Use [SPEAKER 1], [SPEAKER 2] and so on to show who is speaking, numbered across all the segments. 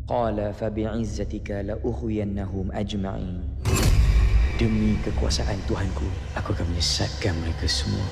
[SPEAKER 1] Qala fabi'izzatika la'ughwiyannahum ajma'in. Demi kekuasaan Tuhanku, aku akan menyesatkan mereka semua.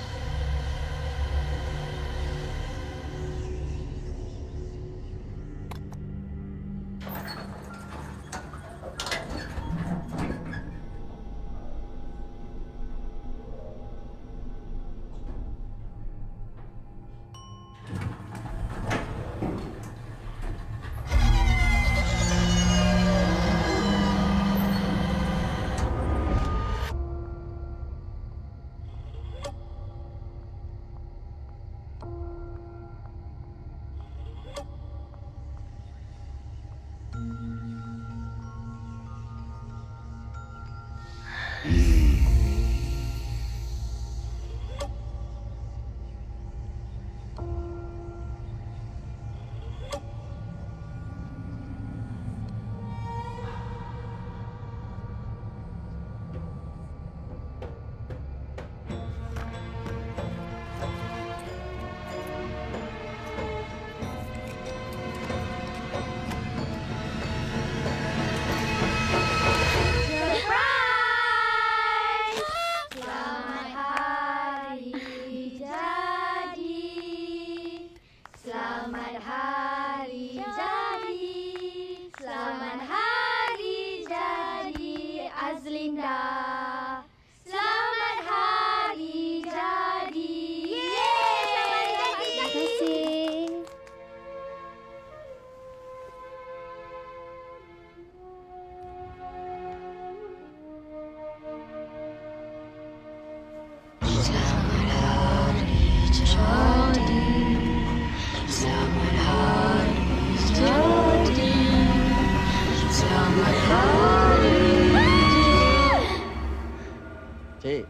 [SPEAKER 2] Cik,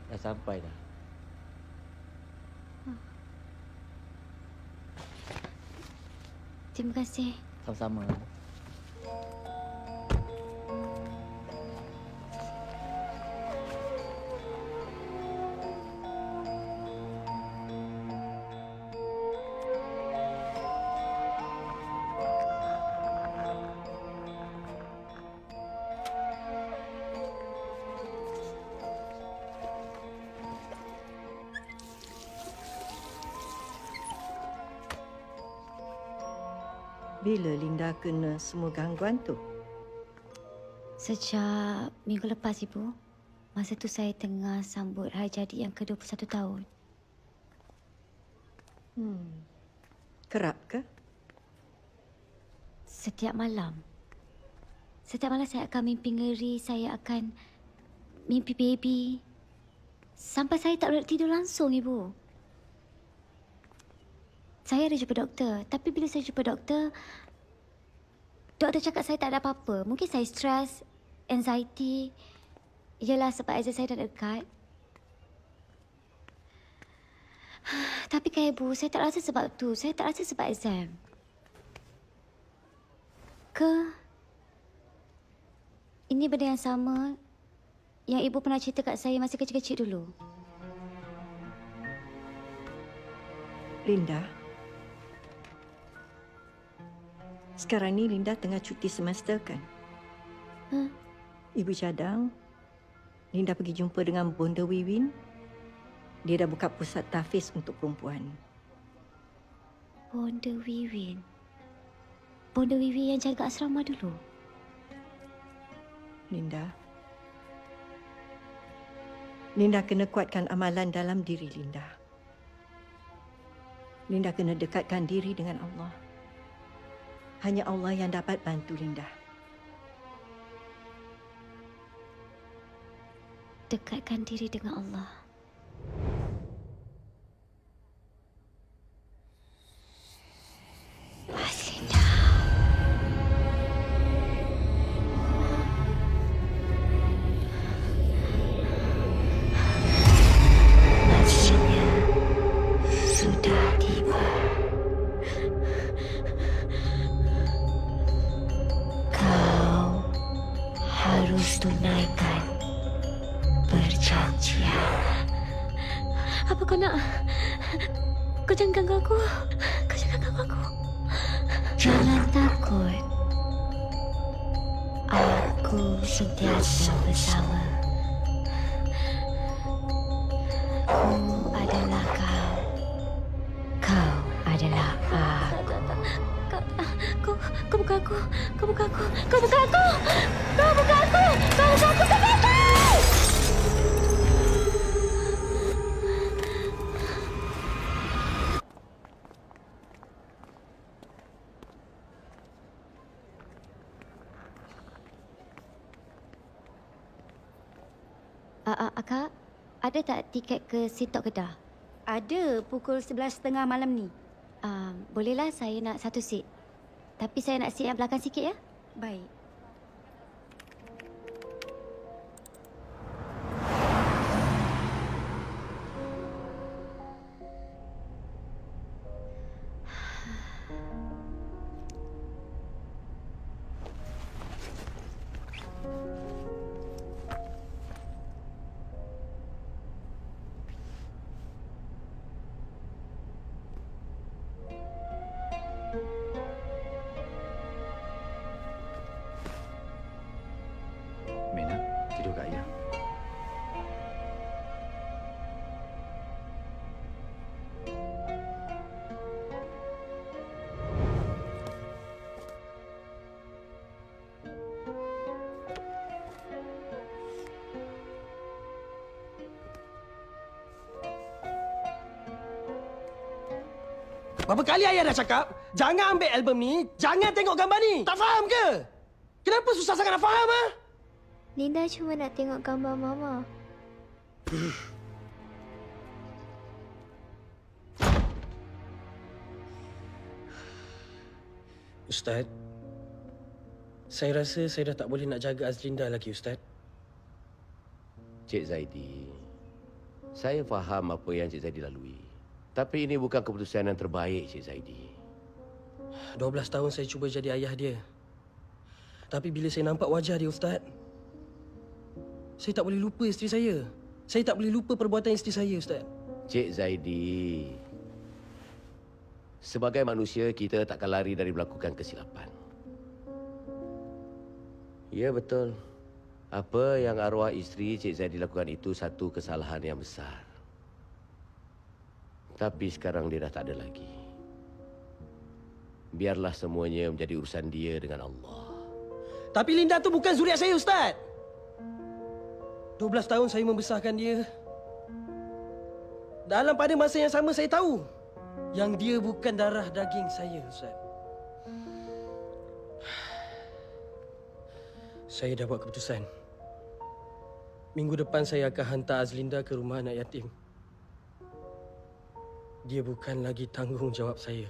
[SPEAKER 2] dah sampai dah.
[SPEAKER 3] Terima kasih.
[SPEAKER 2] Sama-sama.
[SPEAKER 4] Bila Linda kena semua gangguan tu?
[SPEAKER 3] Sejak minggu lepas, Ibu. Masa tu saya tengah sambut hari jadi yang ke-21 tahun.
[SPEAKER 4] Kerap ke?
[SPEAKER 3] Setiap malam. Setiap malam saya akan mimpi ngeri, saya akan mimpi baby. Sampai saya tak boleh tidur langsung, Ibu. Saya ada jumpa doktor, tapi bila saya jumpa doktor, doktor cakap saya tak ada apa-apa. Mungkin saya stres, anxiety. Yalah, sebab exam saya dah dekat. Tapi kan Ibu, saya tak rasa sebab tu. Saya tak rasa sebab exam. Ke ini benda yang sama yang Ibu pernah cerita kat saya masa kecil-kecil dulu?
[SPEAKER 4] Linda, sekarang ni Linda tengah cuti semester kan? Ibu cadang Linda pergi jumpa dengan Bonda Wiwin. Dia dah buka pusat tahfiz untuk perempuan.
[SPEAKER 3] Bonda Wiwin? Bonda Wiwin yang jaga asrama dulu?
[SPEAKER 4] Linda kena kuatkan amalan dalam diri Linda. Linda kena dekatkan diri dengan Allah. Hanya Allah yang dapat bantu Linda.
[SPEAKER 3] Dekatkan diri dengan Allah. Linda. Masnya sudah tiba. Kau harus tunaikan perjanjian. Apa kau nak? Kau jangan ganggu aku. Kau jangan ganggu aku. Jangan takut. Aku sentiasa bersama. Aku adalah kau. Kau adalah aku. Kau bukan aku. Kau bukan aku. Kau bukan aku. Kau bukan aku. Kau bukan aku. Kau bukan aku. Akak, ada tak tiket ke Sitok Kedah?
[SPEAKER 5] Ada pukul 11.30 malam ni.
[SPEAKER 3] Bolehlah saya nak satu seat. Tapi saya nak seat yang belakang sikit ya.
[SPEAKER 5] Baik.
[SPEAKER 1] Mena, tidur kat ayah.
[SPEAKER 6] Berapa kali ayah dah cakap, jangan ambil album ni, jangan tengok gambar ni. Tak faham ke? Kenapa susah sangat nak faham, ha?
[SPEAKER 3] Linda cuma nak tengok gambar Mama.
[SPEAKER 6] Ustaz, saya rasa saya dah tak boleh nak jaga Azlinda lagi, Ustaz.
[SPEAKER 2] Cik Zaidi, saya faham apa yang Cik Zaidi lalui. Tapi ini bukan keputusan yang terbaik, Cik Zaidi.
[SPEAKER 6] 12 tahun saya cuba jadi ayah dia. Tapi bila saya nampak wajah dia, Ustaz, saya tak boleh lupa isteri saya. Saya tak boleh lupa perbuatan isteri saya, Ustaz.
[SPEAKER 2] Cik Zaidi, sebagai manusia, kita takkan lari dari melakukan kesilapan. Ya, betul. Apa yang arwah isteri Cik Zaidi lakukan itu satu kesalahan yang besar. Tapi sekarang dia dah tak ada lagi. Biarlah semuanya menjadi urusan dia dengan Allah.
[SPEAKER 6] Tapi Linda tu bukan zuriat saya, Ustaz. 12 tahun saya membesarkan dia. Dalam pada masa yang sama saya tahu yang dia bukan darah daging saya, Ustaz. Saya dah buat keputusan. Minggu depan saya akan hantar Azlinda ke rumah anak yatim. Dia bukan lagi tanggungjawab saya.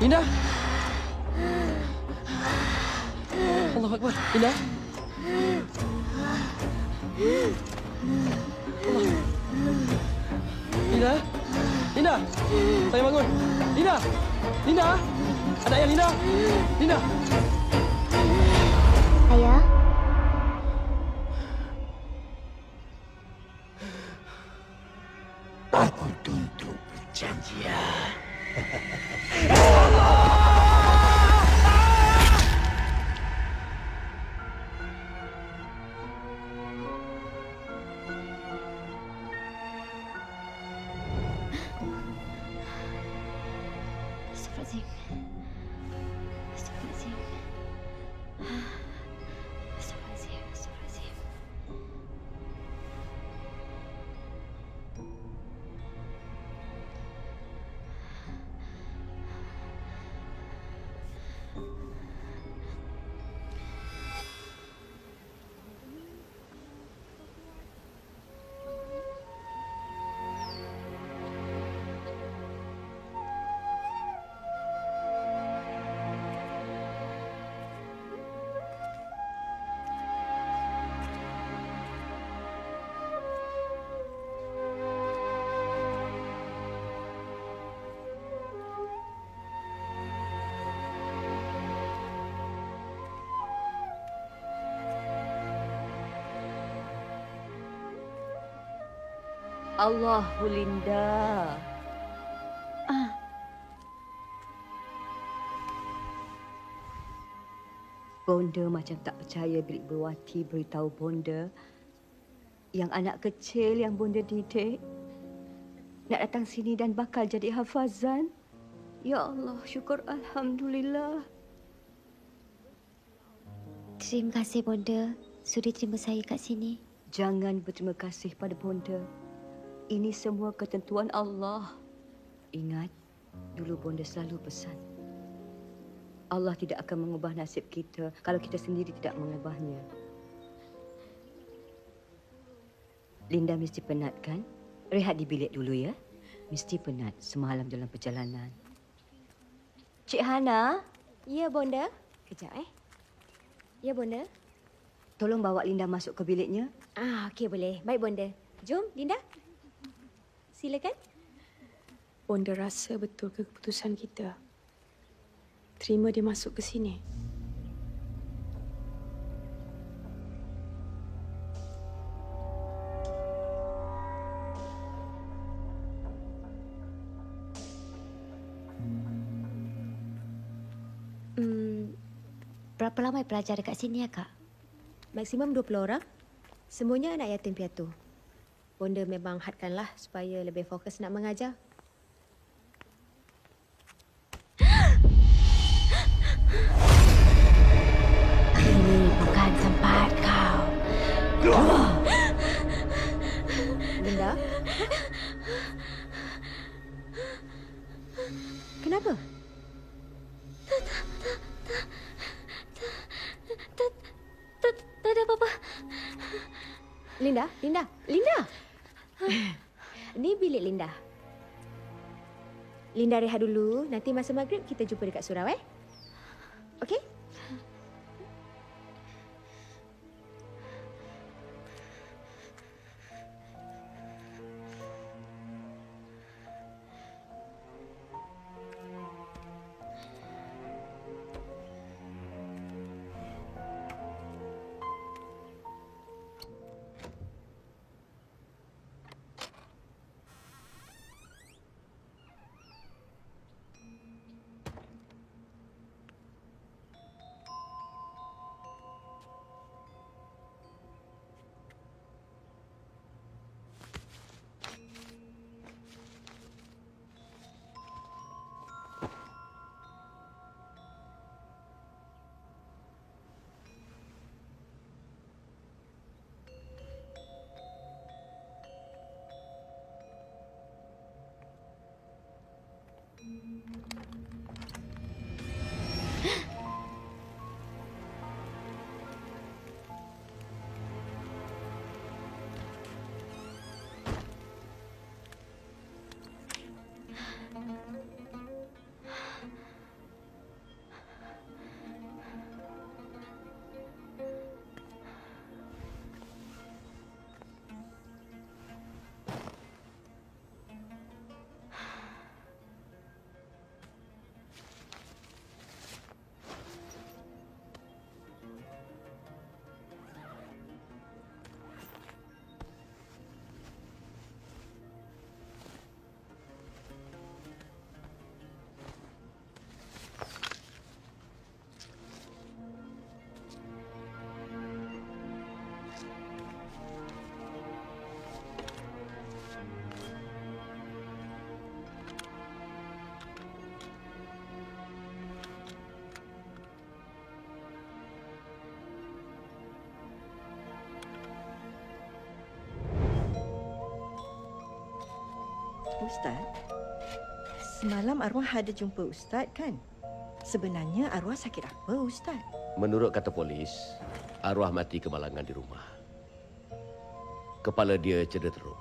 [SPEAKER 6] Linda! Allahu Akbar. Linda! Allah. Linda! Linda! Saya bangun! Linda! Linda! Anak ayah Linda! Linda!
[SPEAKER 3] Ayah?
[SPEAKER 1] Aku tuntut perjanjian.
[SPEAKER 3] Astagfirullahaladzim. Astagfirullahaladzim.
[SPEAKER 4] Allahu Linda. Bonda macam tak percaya bila Ibu Wati beritahu Bonda yang anak kecil yang Bonda didik nak datang sini dan bakal jadi hafazan. Ya Allah, syukur Alhamdulillah.
[SPEAKER 3] Terima kasih Bonda sudi terima saya kat sini.
[SPEAKER 4] Jangan berterima kasih pada Bonda. Ini semua ketentuan Allah. Ingat, dulu Bonda selalu pesan. Allah tidak akan mengubah nasib kita kalau kita sendiri tidak mengubahnya. Linda mesti penat kan? Rehat di bilik dulu ya. Mesti penat semalam dalam perjalanan. Cik Hana?
[SPEAKER 5] Ya, Bonda. Kejap, Ya, Bonda.
[SPEAKER 4] Tolong bawa Linda masuk ke biliknya.
[SPEAKER 5] Okey, boleh. Baik, Bonda. Jom, Linda. Silakan.
[SPEAKER 7] Bonda rasa betul ke keputusan kita? Terima dia masuk ke sini.
[SPEAKER 3] Berapa lama pelajar dekat sini ya, Kak?
[SPEAKER 5] Maksimum 20 orang. Semuanya anak yatim piatu. Bonda memang hadkanlah supaya lebih fokus nak mengajar.
[SPEAKER 3] Ini bukan tempat kau.
[SPEAKER 5] Linda? Kenapa?
[SPEAKER 3] Tak ada apa-apa.
[SPEAKER 5] Linda? Ni bilik Linda. Linda rehat dulu. Nanti masa maghrib kita jumpa dekat surau, Okey?
[SPEAKER 4] Ustaz, semalam arwah ada jumpa Ustaz kan? Sebenarnya arwah sakit apa Ustaz?
[SPEAKER 2] Menurut kata polis, arwah mati kemalangan di rumah. Kepala dia cedera teruk.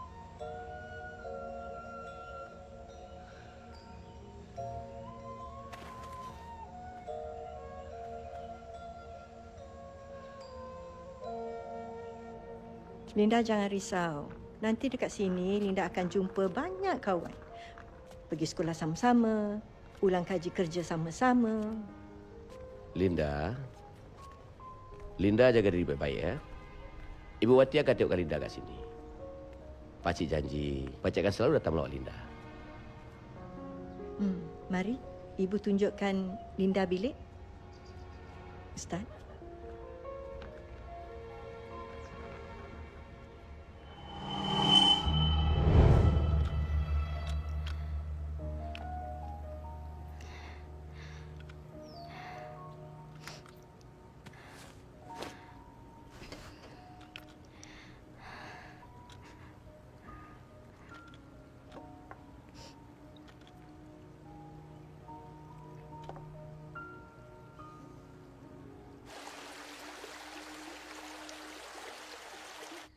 [SPEAKER 4] Linda jangan risau. Nanti dekat sini Linda akan jumpa banyak kawan. Pergi sekolah sama-sama, ulang kaji kerja sama-sama.
[SPEAKER 2] Linda jaga diri baik-baik ya. Ibu Wati akan tengokkan Linda kat sini. Pakcik janji, pakcik akan selalu datang melawat Linda.
[SPEAKER 4] Mari, Ibu tunjukkan Linda bilik. Ustaz.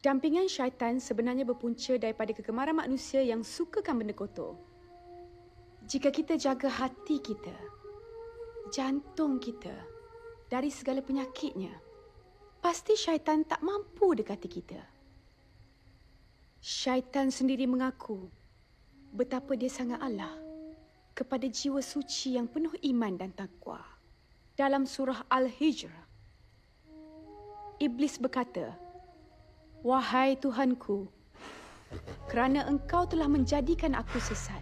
[SPEAKER 7] Dampingan syaitan sebenarnya berpunca daripada kegemaran manusia yang sukakan benda kotor. Jika kita jaga hati kita, jantung kita dari segala penyakitnya, pasti syaitan tak mampu dekati kita. Syaitan sendiri mengaku betapa dia sangat Allah kepada jiwa suci yang penuh iman dan takwa. Dalam surah Al-Hijr, Iblis berkata, "Wahai Tuhanku, kerana Engkau telah menjadikan aku sesat,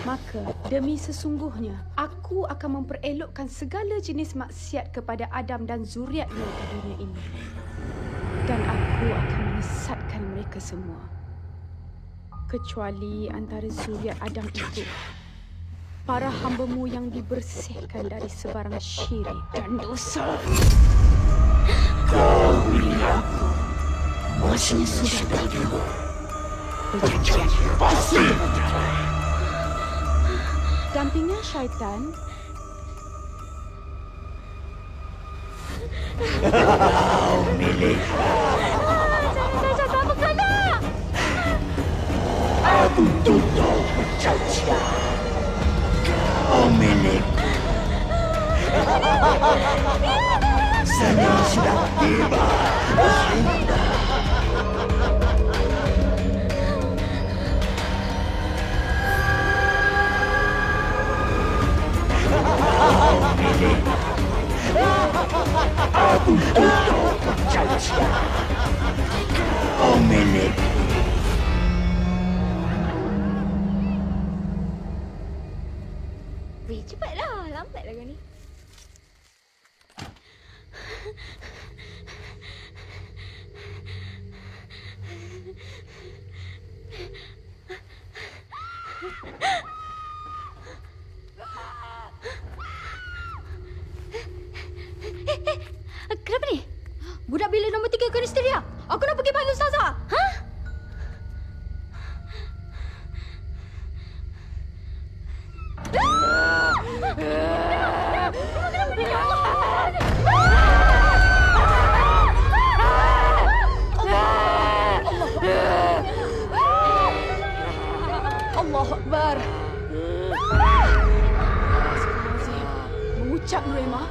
[SPEAKER 7] maka demi sesungguhnya aku akan memperelokkan segala jenis maksiat kepada Adam dan zuriatnya di dunia ini. Dan aku akan menyesatkan mereka semua. Kecuali antara zuriat Adam itu, para hamba-Mu yang dibersihkan dari sebarang syirik dan dosa." Kau ini aku. Masih sudah tiba. Perjanjian pasti. Dampingan syaitan. Kau milik. Saya tak berkena. Aku tutup perjanjian. Kau milik. Saya sudah tiba. Aku tutup perjanjian. Kau milik.
[SPEAKER 3] Weh, cepatlah. Lambat lah kau ni. Kenapa ni? Budak bilik nombor 3 kena histeria. Aku nak pergi panggil Ustazah. Ha? Kenapa ni? Allahu Akbar. Mengucap Nur Emma.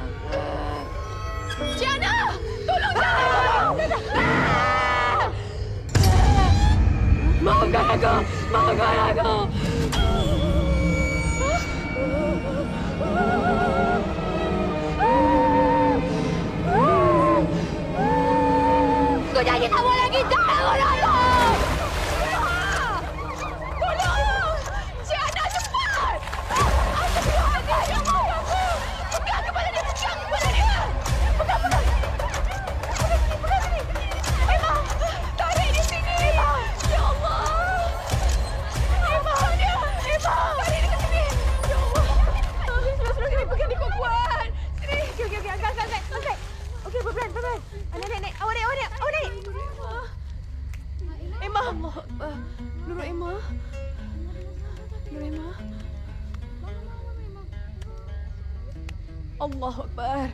[SPEAKER 3] Ciana! Tolong saya! Maafkan aku! Maafkan aku! Kau jangan tak boleh lagi! Jangan bunuh aku! Tolong! Ciana, cepat! Astagfirullahaladzim! Ya Allah! Pegang kepala dia! Pegang kepala dia! Pegang! Pegang sini! Emma! Tarik di sini! Ya Allah! Emma! Emma! Tarik dekat sini! Ya Allah! Sudah. Sini, pegang dia kuat-kuat! Sini! Okey. Angkat. Okey, pelan-pelan. Naik. Awak naik. Emma! Allah Akbar. Nur Emma. Allahu Akbar.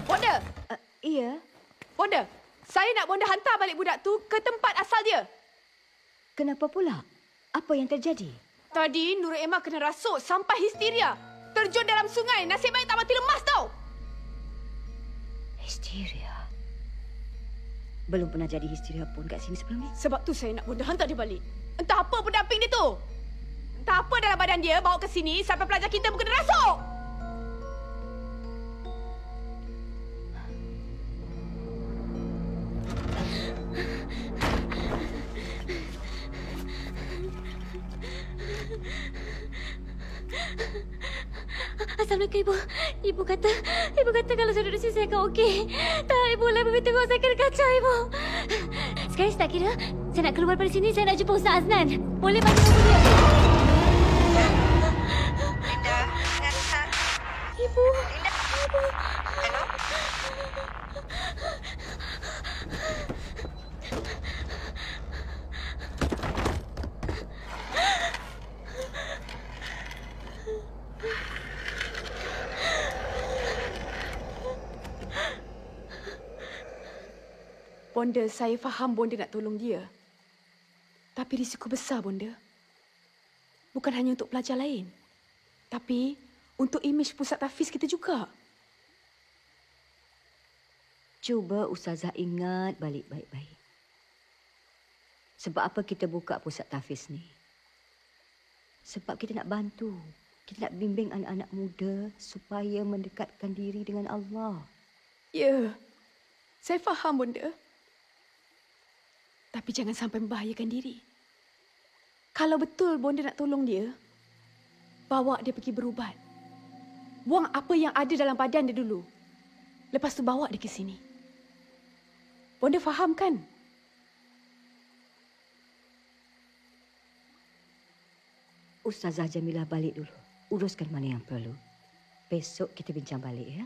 [SPEAKER 3] Bonda!
[SPEAKER 4] Iya.
[SPEAKER 7] Bonda, saya nak Bonda hantar balik budak tu ke tempat asal dia.
[SPEAKER 4] Kenapa pula? Apa yang terjadi?
[SPEAKER 7] Tadi Nur Emma kena rasuk sampai histeria. Terjun dalam sungai. Nasib baik tak mati lemas tau.
[SPEAKER 4] Histeria. Belum pernah jadi isteri pun kat sini sebelum ni.
[SPEAKER 7] Sebab tu saya nak bonda hantar dia balik. Entah apa pendamping dia tu. Entah apa dalam badan dia bawa ke sini sampai pelajar kita pun kena rasuk.
[SPEAKER 3] Assalamualaikum, Ibu. Ibu kata kalau saya duduk sini saya akan okey. Tak, Ibu lebih teruk saya kena kacau, Ibu. Sekarang saya tak kira. Saya nak keluar dari sini, saya nak jumpa Ustaz Aznan. Boleh bagi nombor dia?
[SPEAKER 8] Linda, Ustaz.
[SPEAKER 3] Ibu.
[SPEAKER 8] Linda.
[SPEAKER 3] Ibu.
[SPEAKER 8] Hello?
[SPEAKER 7] Bonda, saya faham bonda nak tolong dia. Tapi risiko besar, bonda. Bukan hanya untuk pelajar lain. Tapi untuk imej pusat tahfiz kita juga.
[SPEAKER 4] Cuba Ustazah ingat balik baik-baik. Sebab apa kita buka pusat tahfiz ni? Sebab kita nak bantu. Kita nak bimbing anak-anak muda supaya mendekatkan diri dengan Allah.
[SPEAKER 7] Ya, saya faham, bonda. Tapi jangan sampai membahayakan diri. Kalau betul bonda nak tolong dia, bawa dia pergi berubat. Buang apa yang ada dalam badan dia dulu. Lepas tu bawa dia ke sini. Bonda faham kan?
[SPEAKER 4] Ustazah Jamilah balik dulu. Uruskan mana yang perlu. Besok kita bincang balik, ya?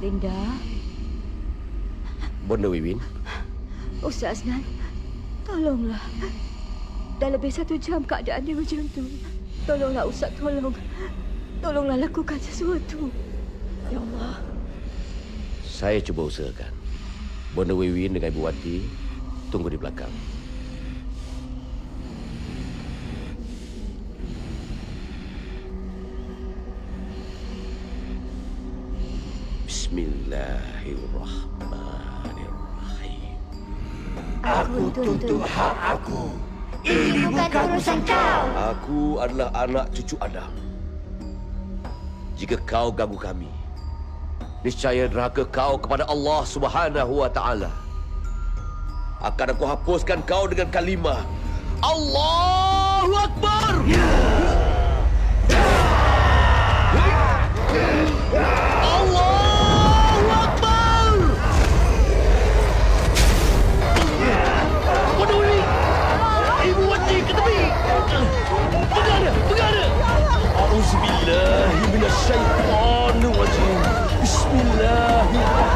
[SPEAKER 4] Linda.
[SPEAKER 2] Bonda Wiwin.
[SPEAKER 4] Ustaz Aznan, tolonglah. Dah lebih 1 jam keadaan dia macam tu. Tolonglah Ustaz, tolong. Tolonglah lakukan sesuatu.
[SPEAKER 7] Ya Allah.
[SPEAKER 2] Saya cuba usahakan. Bonda Wiwin dengan Ibu Wati tunggu di belakang. Bismillahirrahmanirrahim.
[SPEAKER 3] Aku tuntut hak aku. Ini bukan urusan kau.
[SPEAKER 2] Aku adalah anak cucu Adam. Jika kau ganggu kami, niscaya neraka kau kepada Allah Subhanahu wa taala. Akan aku hapuskan kau dengan kalimah Allahu Akbar. A'udzubillahi minasyaitonir rajim. Bismillahirrahmanirrahim. Allahu Akbar.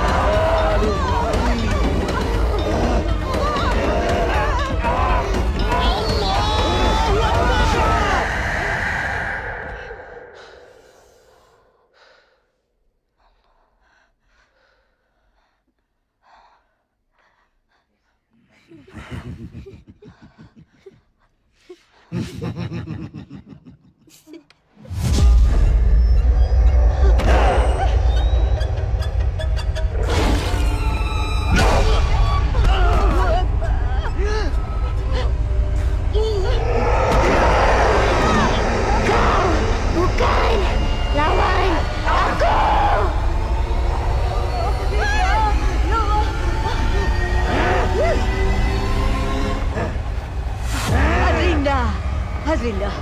[SPEAKER 4] Hazlinda,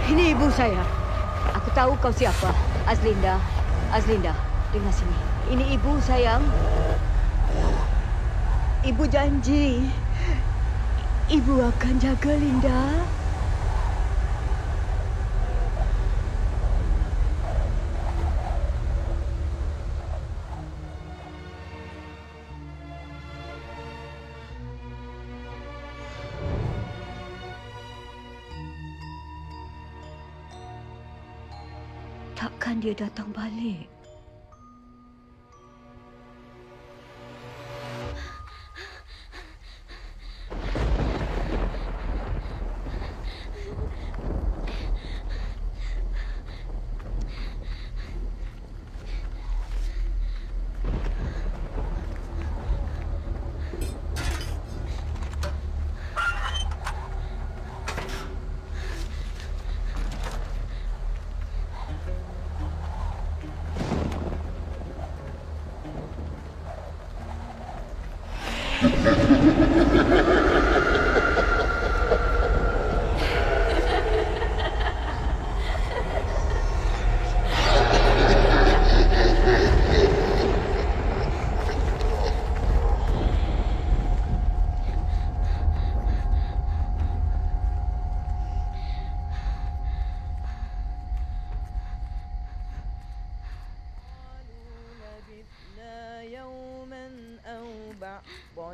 [SPEAKER 4] ini ibu saya. Aku tahu kau siapa. Azlinda. Azlinda, dengar sini. Ini ibu, sayang. Ibu janji. Ibu akan jaga Linda. Takkan dia datang balik?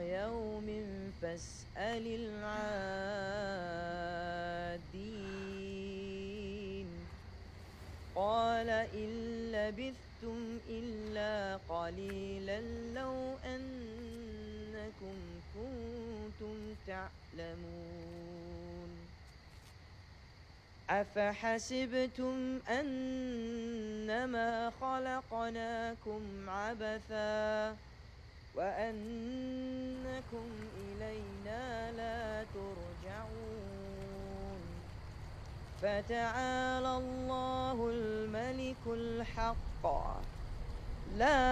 [SPEAKER 9] يوم فاسأل العادين قال إن لبثتم إلا قليلا لو أنكم كنتم تعلمون أفحسبتم أنما خلقناكم عبثا وأنكم إلينا لا ترجعون فتعالى الله الملك الحق لا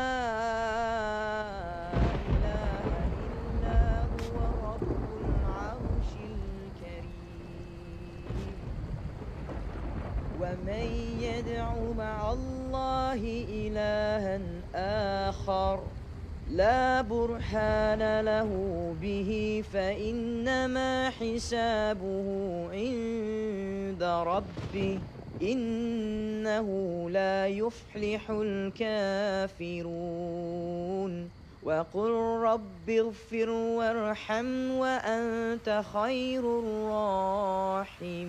[SPEAKER 9] إله إلا هو رب العرش الكريم ومن يدع مع الله إلها آخر لا برهان له به فإنما حسابه عند ربه إنه لا يفلح الكافرون وقل رب اغفر وارحم وأنت خير الراحمين.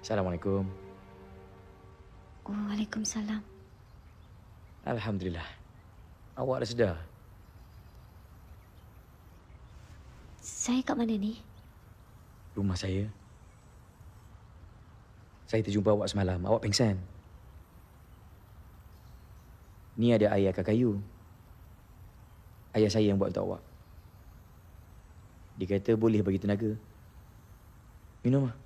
[SPEAKER 1] Assalamualaikum.
[SPEAKER 3] Waalaikumsalam.
[SPEAKER 1] Alhamdulillah. Awak dah sedar?
[SPEAKER 3] Saya kat mana ni?
[SPEAKER 1] Rumah saya. Saya terjumpa awak semalam. Awak pingsan. Ni ada air akar kayu. Ayah saya yang buat untuk awak. Dia kata boleh bagi tenaga. Minum lah.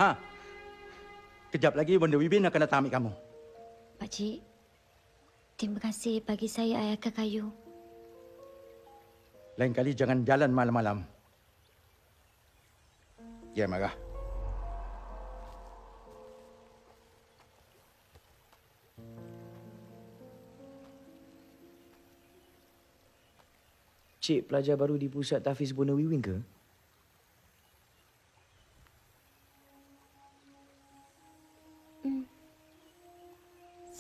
[SPEAKER 10] Ha. Kejap lagi Bonda Wibin akan datang ambil kamu.
[SPEAKER 3] Pakcik, terima kasih bagi saya air akar kayu.
[SPEAKER 10] Lain kali jangan jalan malam-malam. Dia marah.
[SPEAKER 1] Cik pelajar baru di pusat tahfiz Bonda Wiwin ke?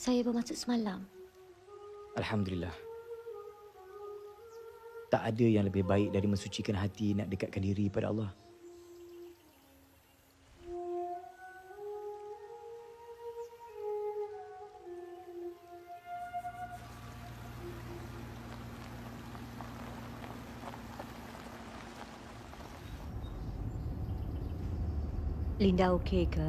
[SPEAKER 3] Saya bermaksud semalam.
[SPEAKER 1] Alhamdulillah. Tak ada yang lebih baik dari mensucikan hati nak dekatkan diri pada Allah.
[SPEAKER 4] Linda okey ke?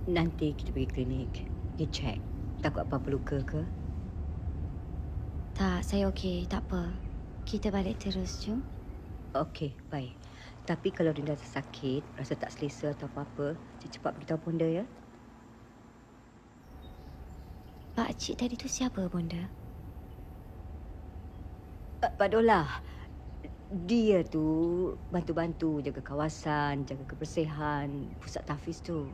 [SPEAKER 4] Nanti kita pergi klinik. Dia cek. Takut apa-apa luka ke?
[SPEAKER 3] Tak, saya okey. Tak apa. Kita balik terus, jom.
[SPEAKER 4] Okey, baik. Tapi kalau Linda tersakit, rasa tak selesa atau apa-apa, cepat beritahu Bonda ya.
[SPEAKER 3] Pak Cik tadi tu siapa, Bonda?
[SPEAKER 4] Pak Dolah. Dia tu bantu-bantu jaga kawasan, jaga kebersihan pusat tahfiz tu.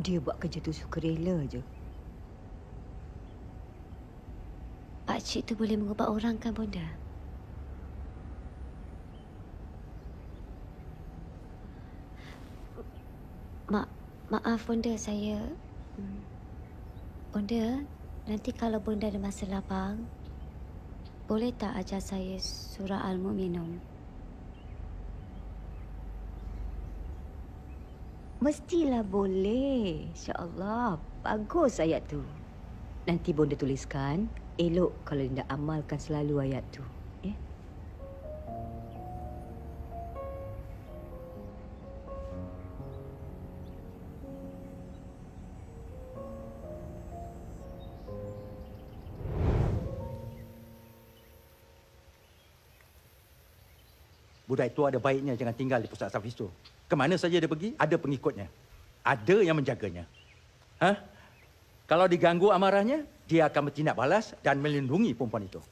[SPEAKER 4] Dia buat kerja tu sukarela je.
[SPEAKER 3] Pak Cik tu boleh mengubat orang kan, Bonda? Maaf, Bonda, saya... Bonda, nanti kalau Bonda ada masa lapang, boleh tak ajar saya surah Al-Mu'minun?
[SPEAKER 4] Mestilah boleh. InsyaAllah. Bagus ayat tu. Nanti Bonda tuliskan. Elok kalau Linda amalkan selalu ayat tu. Ya?
[SPEAKER 10] Budak itu ada baiknya jangan tinggal di pusat tahfiz itu. Kemana saja dia pergi, ada pengikutnya. Ada yang menjaganya. Ha? Kalau diganggu amarahnya, dia akan bertindak balas dan melindungi perempuan itu.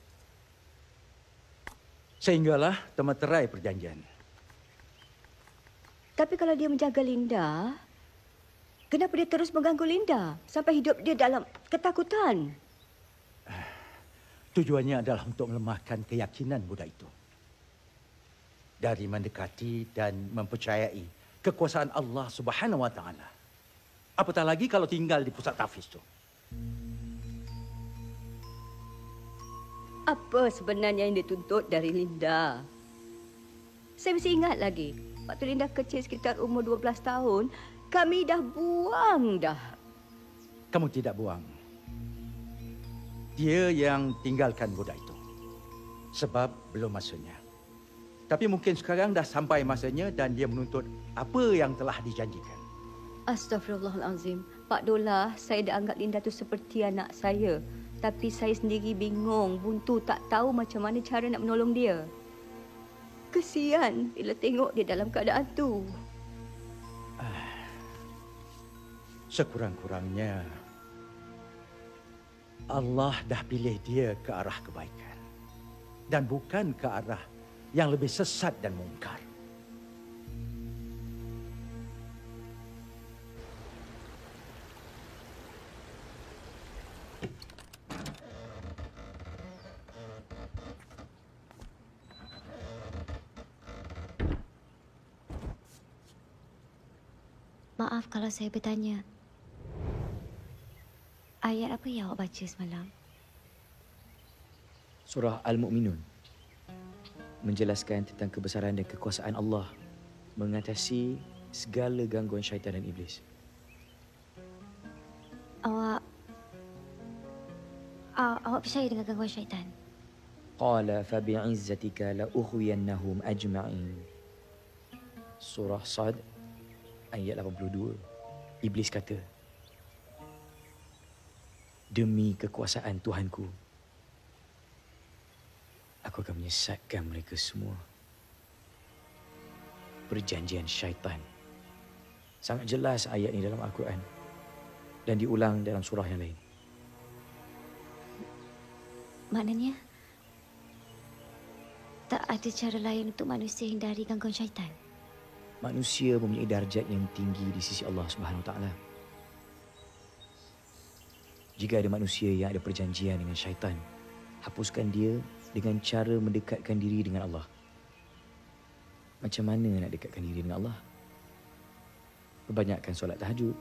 [SPEAKER 10] Sehinggalah termeterai perjanjian.
[SPEAKER 4] Tapi kalau dia menjaga Linda, kenapa dia terus mengganggu Linda sampai hidup dia dalam ketakutan?
[SPEAKER 10] Tujuannya adalah untuk melemahkan keyakinan budak itu. Dari mendekati dan mempercayai kekuasaan Allah Subhanahu wa taala. Apatah lagi kalau tinggal di pusat tahfiz itu.
[SPEAKER 4] Apa sebenarnya yang dituntut dari Linda? Saya masih ingat lagi. Waktu Linda kecil sekitar umur 12 tahun, kami dah buang dah.
[SPEAKER 10] Kamu tidak buang. Dia yang tinggalkan budak itu. Sebab belum masanya. Tapi mungkin sekarang dah sampai masanya dan dia menuntut apa yang telah dijanjikan.
[SPEAKER 4] Astaghfirullahalazim. Pak Dolah, saya dah anggap Linda tu seperti anak saya. Tapi saya sendiri bingung, buntu tak tahu macam mana cara nak menolong dia. Kesian bila tengok dia dalam keadaan tu.
[SPEAKER 10] Sekurang-kurangnya Allah dah pilih dia ke arah kebaikan. Dan bukan ke arah yang lebih sesat dan mungkar.
[SPEAKER 3] Maaf kalau saya bertanya. Ayat apa yang awak baca semalam?
[SPEAKER 1] Surah Al-Mu'minun menjelaskan tentang kebesaran dan kekuasaan Allah mengatasi segala gangguan syaitan dan iblis.
[SPEAKER 3] Awak percaya dengan gangguan syaitan?
[SPEAKER 1] Qala fa bi'izzatika la ughwiyannahum ajma'in. Surah Sad ayat 82. Iblis kata, demi kekuasaan Tuhanku, aku akan menyesatkan mereka semua. Perjanjian syaitan. Sangat jelas ayat ini dalam Al-Quran dan diulang dalam surah yang lain.
[SPEAKER 3] Maknanya, tak ada cara lain untuk manusia hindari gangguan syaitan?
[SPEAKER 1] Manusia mempunyai darjat yang tinggi di sisi Allah Subhanahu Wa Taala. Jika ada manusia yang ada perjanjian dengan syaitan, hapuskan dia dengan cara mendekatkan diri dengan Allah. Macam mana nak dekatkan diri dengan Allah? Perbanyakkan solat tahajud,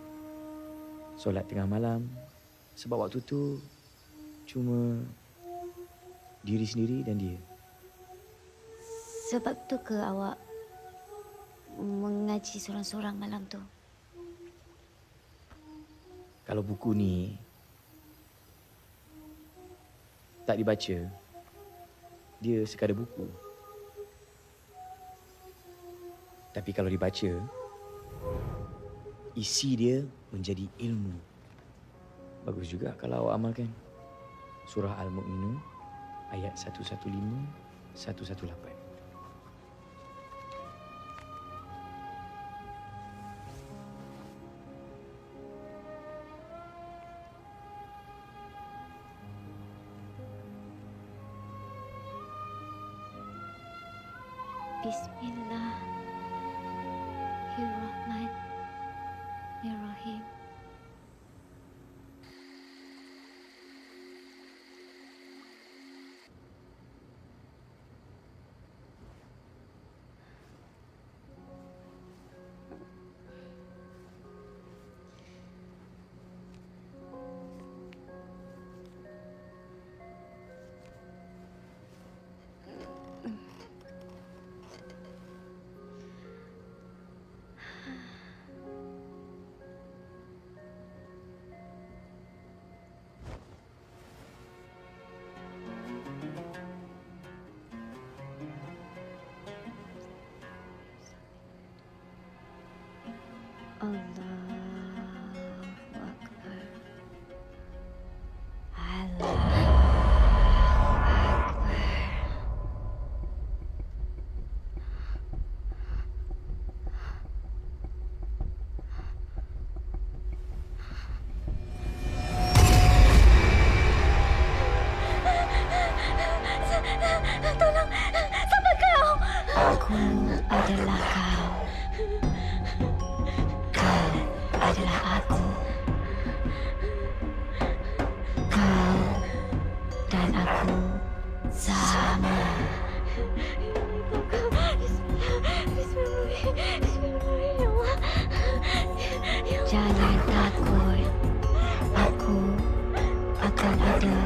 [SPEAKER 1] solat tengah malam, sebab waktu tu cuma diri sendiri dan dia.
[SPEAKER 3] Sebab tu ke awak mengaji sorang-sorang malam tu?
[SPEAKER 1] Kalau buku ni tak dibaca, dia sekadar buku. Tapi kalau dibaca, isi dia menjadi ilmu. Bagus juga kalau awak amalkan. Surah Al-Mu'minun ayat 115, 118.
[SPEAKER 3] Bismillahirrahmanirrahim. Allahu Akbar. Allahu Akbar. Tolong, siapa kau? Aku adalah kau. Kau adalah aku. Kau dan aku sama. Jangan takut. Aku akan ada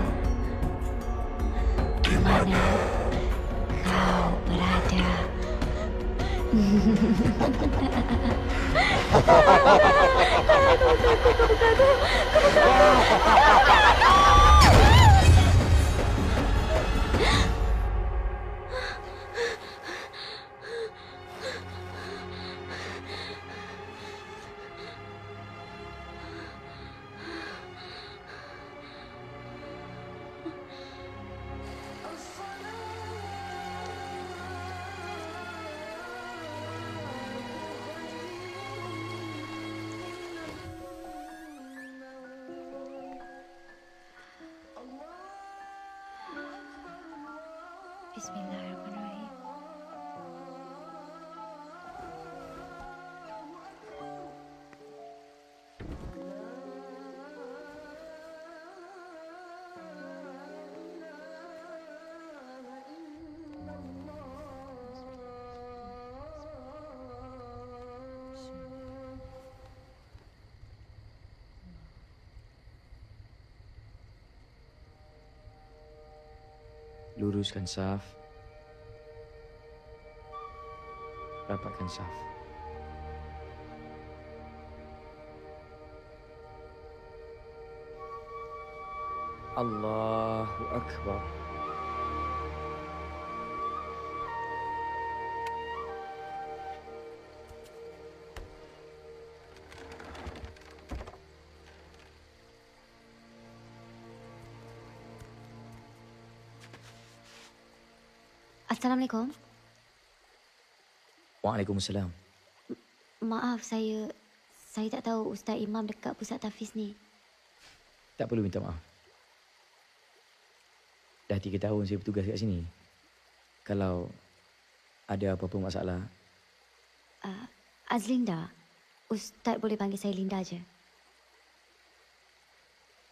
[SPEAKER 3] di mana kau berada. Bismillahirrahmanirrahim.
[SPEAKER 1] Luruskan saf. Rapatkan saf. Allahu Akbar.
[SPEAKER 3] Assalamualaikum.
[SPEAKER 1] Waalaikumsalam.
[SPEAKER 3] Maaf, saya tak tahu Ustaz Imam dekat pusat tahfiz ni.
[SPEAKER 1] Tak perlu minta maaf. Dah 3 tahun saya bertugas kat sini. Kalau ada apa-apa masalah,
[SPEAKER 3] Azlinda. Ustaz boleh panggil saya Linda je.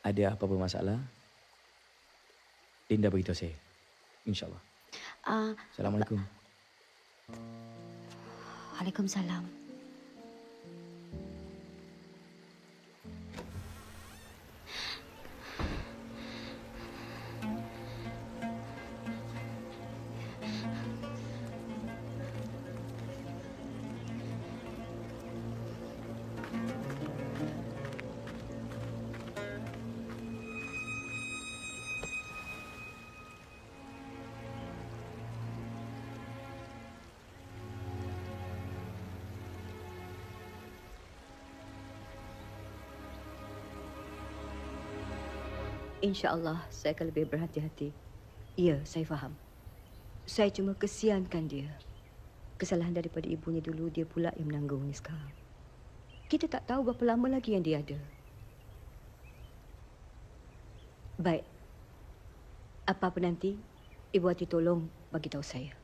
[SPEAKER 1] ada apa-apa masalah, Linda beritahu saya. InsyaAllah. Assalamualaikum.
[SPEAKER 3] Waalaikumsalam.
[SPEAKER 4] InsyaAllah saya akan lebih berhati-hati. Ya, saya faham. Saya cuma kesiankan dia. Kesalahan daripada ibunya dulu, dia pula yang menanggungnya sekarang. Kita tak tahu berapa lama lagi yang dia ada. Baik. Apa-apa nanti, Ibu Hati tolong bagi tahu saya.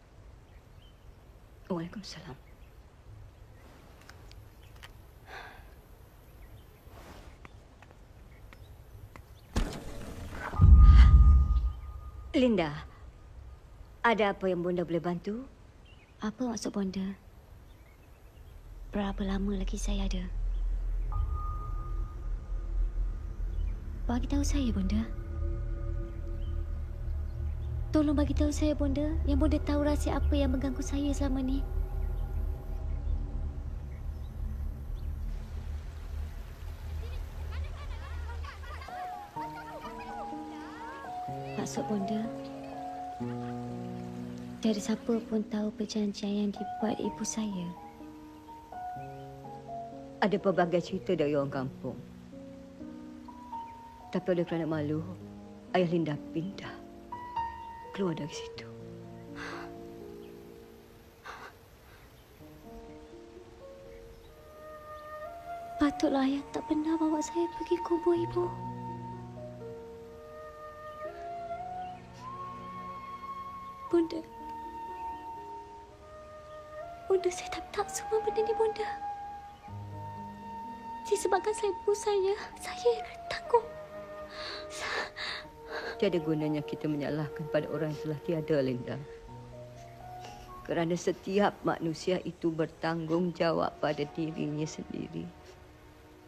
[SPEAKER 4] Waalaikumsalam. Linda, ada apa yang Bonda boleh bantu?
[SPEAKER 3] Apa maksud Bonda? Berapa lama lagi saya ada? Bagi tahu saya, Bonda. Tolong bagi tahu saya, Bonda, yang Bonda tahu rahsia apa yang mengganggu saya selama ni. Maksud Bonda, tiada siapa pun tahu perjanjian yang dibuat ibu saya.
[SPEAKER 4] Ada pelbagai cerita dari orang kampung. Tapi oleh kerana malu, ayah Linda pindah. Keluar dari situ.
[SPEAKER 3] Patutlah ayah tak pernah bawa saya pergi kubur ibu. Bonda. Bonda, saya tak tahu semua benda ni, Bonda. Disebabkan saya ibu saya yang tanggung.
[SPEAKER 4] Tiada gunanya kita menyalahkan pada orang yang telah tiada, Linda. Kerana setiap manusia itu bertanggungjawab pada dirinya sendiri.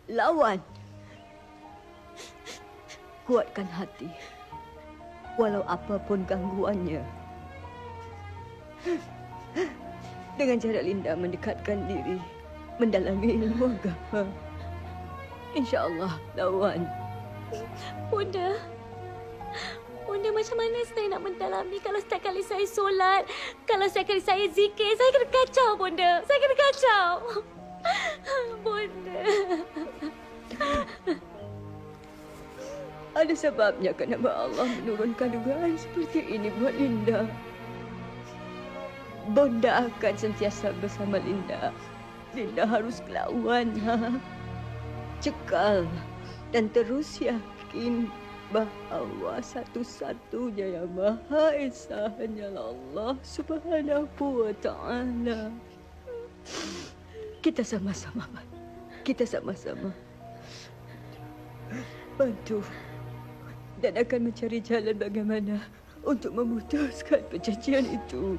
[SPEAKER 4] Lawan. Kuatkan hati. Walau apapun gangguannya. Dengan cara Linda mendekatkan diri, mendalami ilmu agama. InsyaAllah lawan.
[SPEAKER 3] Bonda. Bonda, macam mana saya nak mendalami kalau setiap kali saya solat, kalau setiap kali saya zikir, saya kena kacau, Bonda. Saya kena kacau. Bonda.
[SPEAKER 4] Ada sebabnya kenapa Allah menurunkan dugaan seperti ini buat Linda. Bonda akan sentiasa bersama Linda. Linda harus lawan. Cekal dan terus yakin bahawa satu-satunya yang Maha Esa hanyalah Allah Subhanahu wa Ta'ala. Kita sama-sama bantu dan akan mencari jalan bagaimana untuk memutuskan perjanjian itu.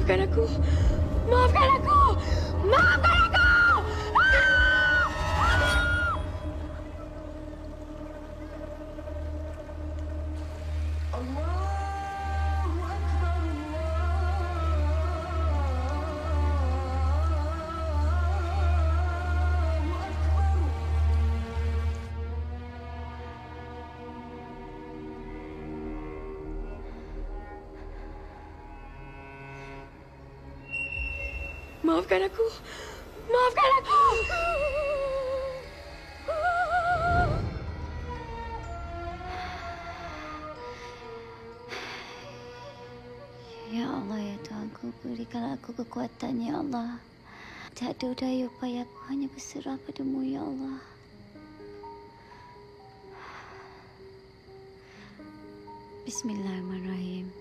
[SPEAKER 7] Maafkan aku. Maafkan aku. Maafkan aku. Maafkan aku. Maafkan aku.
[SPEAKER 3] Ya Allah, ya Tuhanku, berikanlah aku kekuatan, ya Allah. Tak ada daya upaya aku, hanya berserah padamu, ya Allah. Bismillahirrahmanirrahim.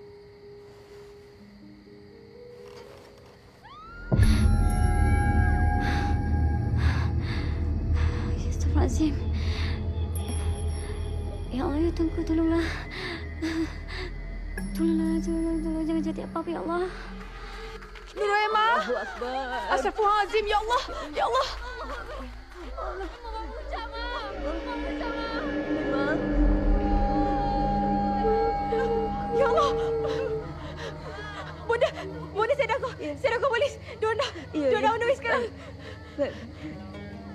[SPEAKER 3] Astagfirullahaladzim. Ya Allah, ya Tuhanku, tolonglah. Tolong, jangan jadi apa-apa, ya Allah.
[SPEAKER 7] Nur Emma. Astagfirullahaladzim, ya Allah. Ya Allah. Ya Allah. Bonda sedar kau. Sedar kau polis. Diorang dah on the way sekarang.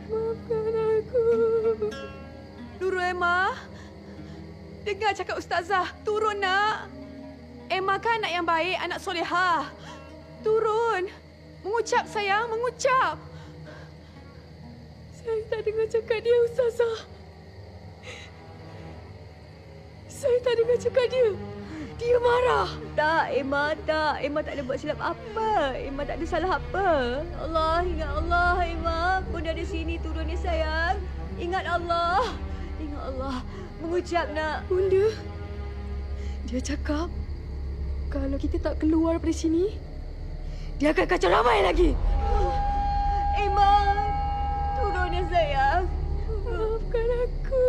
[SPEAKER 7] Maafkan aku. Nurul Emma. Dengar cakap Ustazah. Turun, nak. Emma kan anak yang baik, anak solehah. Turun. Mengucap, sayang. Mengucap. Saya tak dengar cakap dia, Ustazah. Saya tak dengar cakap dia. Dia marah.
[SPEAKER 4] Tak, Emma tak. Emma tak ada buat silap apa. Emma tak ada salah apa. Allah, ingat Allah, Emma. Bunda ada sini, turun ya sayang. Ingat Allah. Ingat Allah. Mengucap, nak.
[SPEAKER 7] Bunda, dia cakap kalau kita tak keluar dari sini, dia akan kacau ramai lagi.
[SPEAKER 4] Emma, turun ya sayang.
[SPEAKER 7] Maafkan aku.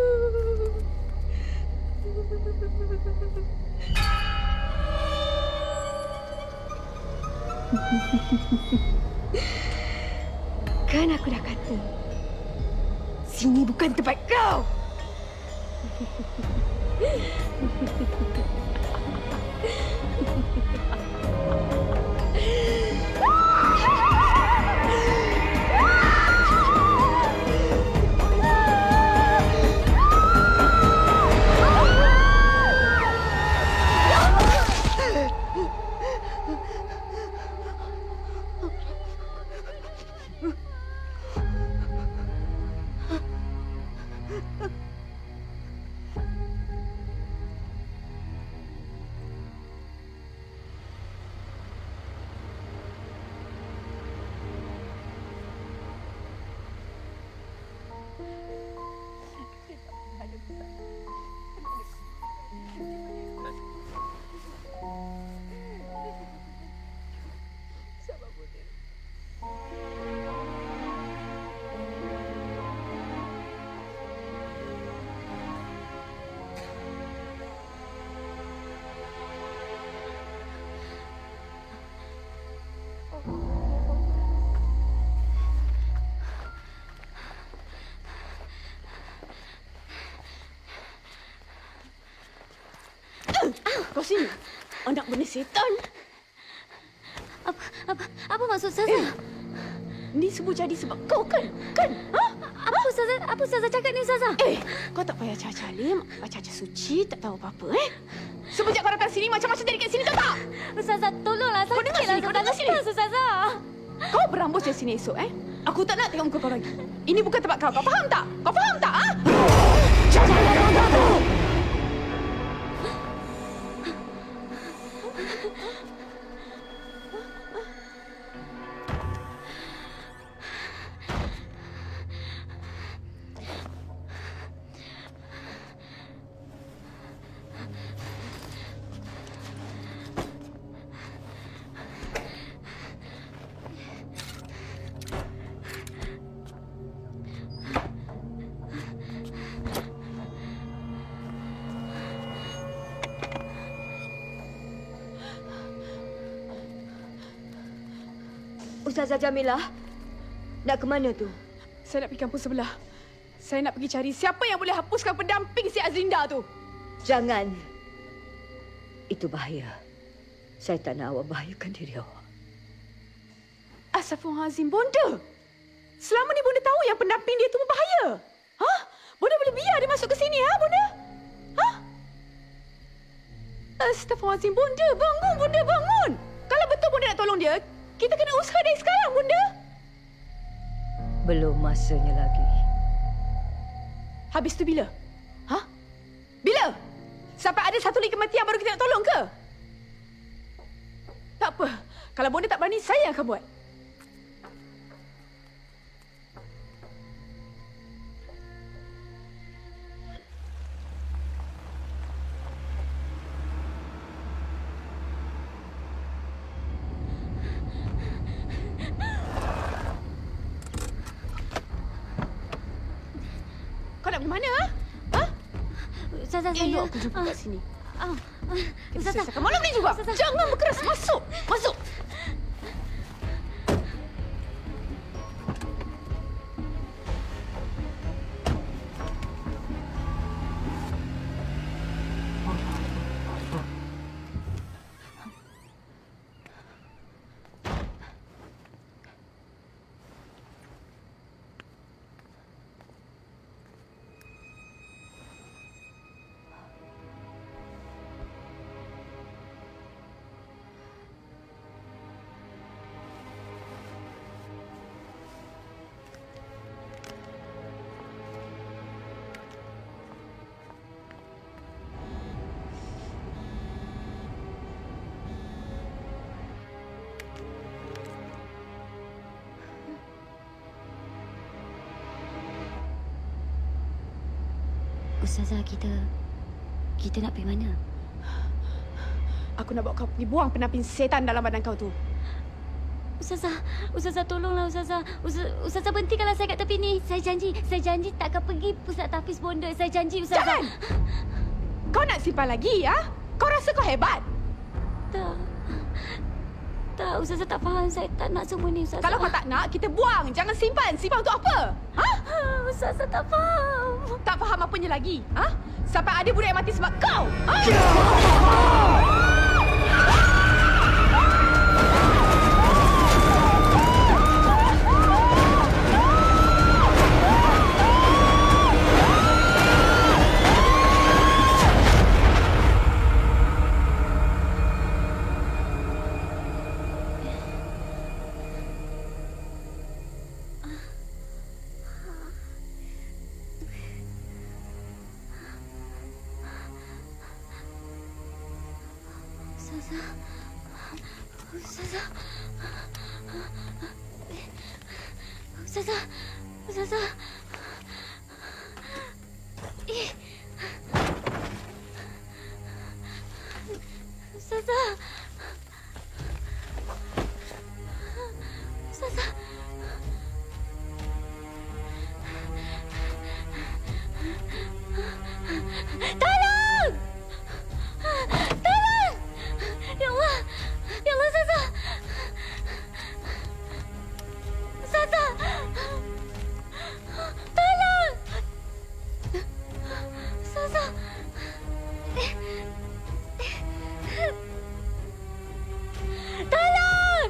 [SPEAKER 7] Kan aku dah kata, sini bukan tempat kau. Kau sini. Anak benda setan.
[SPEAKER 3] Apa maksud Ustazah?
[SPEAKER 7] Ni semua jadi sebab kau kan? Kan? Ha?
[SPEAKER 3] Apa Ustazah cakap ni, Ustazah?
[SPEAKER 7] Kau tak payah caca-calim, baca-baca suci, tak tahu apa-apa, Semenjak kau datang sini, macam-macam jadi kat sini, tahu tak?
[SPEAKER 3] Ustazah, tolonglah.
[SPEAKER 7] Kau dengar sini, kau dengar sini.
[SPEAKER 3] Ustazah.
[SPEAKER 7] Kau berambus dari sini esok, Aku tak nak tengok muka kau lagi. Ini bukan tempat kau, kau faham tak? Kau faham tak, ha? Jangan ganggu.
[SPEAKER 4] Ustazah Jamilah, nak ke mana tu?
[SPEAKER 7] Saya nak pergi kampung sebelah. Saya nak pergi cari siapa yang boleh hapuskan pendamping si Azlinda tu.
[SPEAKER 4] Jangan. Itu bahaya. Saya tak nak awak bahayakan diri awak.
[SPEAKER 7] Astaghfirullahalazim, Bonda. Selama ni Bonda tahu yang pendamping dia tu berbahaya. Ha? Bonda boleh biar dia masuk ke sini, ha, Bonda? Ha? Astaghfirullahalazim, Bonda. Bangun, Bonda, bangun. Kalau betul Bonda nak tolong dia, kita kena usaha dari sekarang, Bonda.
[SPEAKER 4] Belum masanya lagi.
[SPEAKER 7] Habis tu bila? Ha? Bila? Sampai ada satu lagi kematian baru kita nak tolong ke? Tak apa. Kalau Bonda tak berani, saya yang akan buat. Kau nak pergi mana, ha? Ha?
[SPEAKER 3] Ustazah, saya...
[SPEAKER 7] Elok aku jumpa kat sini. Kita
[SPEAKER 3] Ustazah.
[SPEAKER 7] selesaikan malam ni juga.
[SPEAKER 3] Ustazah.
[SPEAKER 7] Jangan berkeras. Masuk. Masuk.
[SPEAKER 3] Ustazah, kita nak pergi mana?
[SPEAKER 7] Aku nak bawa kau pergi buang pendamping setan dalam badan kau tu.
[SPEAKER 3] Ustazah tolonglah Ustazah. Ustazah berhentikanlah saya kat tepi ni. Saya janji tak akan pergi Pusat Tahfiz Bonda. Saya janji Ustazah.
[SPEAKER 7] Jangan! Kau nak simpan lagi, ya? Kau rasa kau hebat?
[SPEAKER 3] Tak, Ustazah tak faham. Saya tak nak semua ni, Ustazah.
[SPEAKER 7] Kalau kau tak nak, kita buang. Jangan simpan. Simpan untuk apa? Ha?
[SPEAKER 3] Ustazah tak faham.
[SPEAKER 7] Tak faham apanya lagi? Ha? Sampai ada budak yang mati sebab kau? Ha?
[SPEAKER 3] Ustazah. Tolong! Ya Allah, Ustazah. Tolong! Ustazah. Tolong!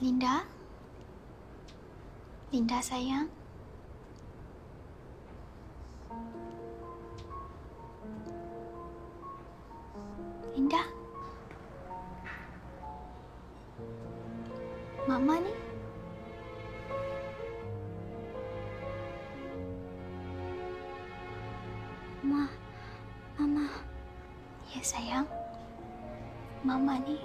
[SPEAKER 11] Linda? Linda sayang? Linda? Mama ni?
[SPEAKER 3] Mama.
[SPEAKER 11] Ya sayang. Mama ni.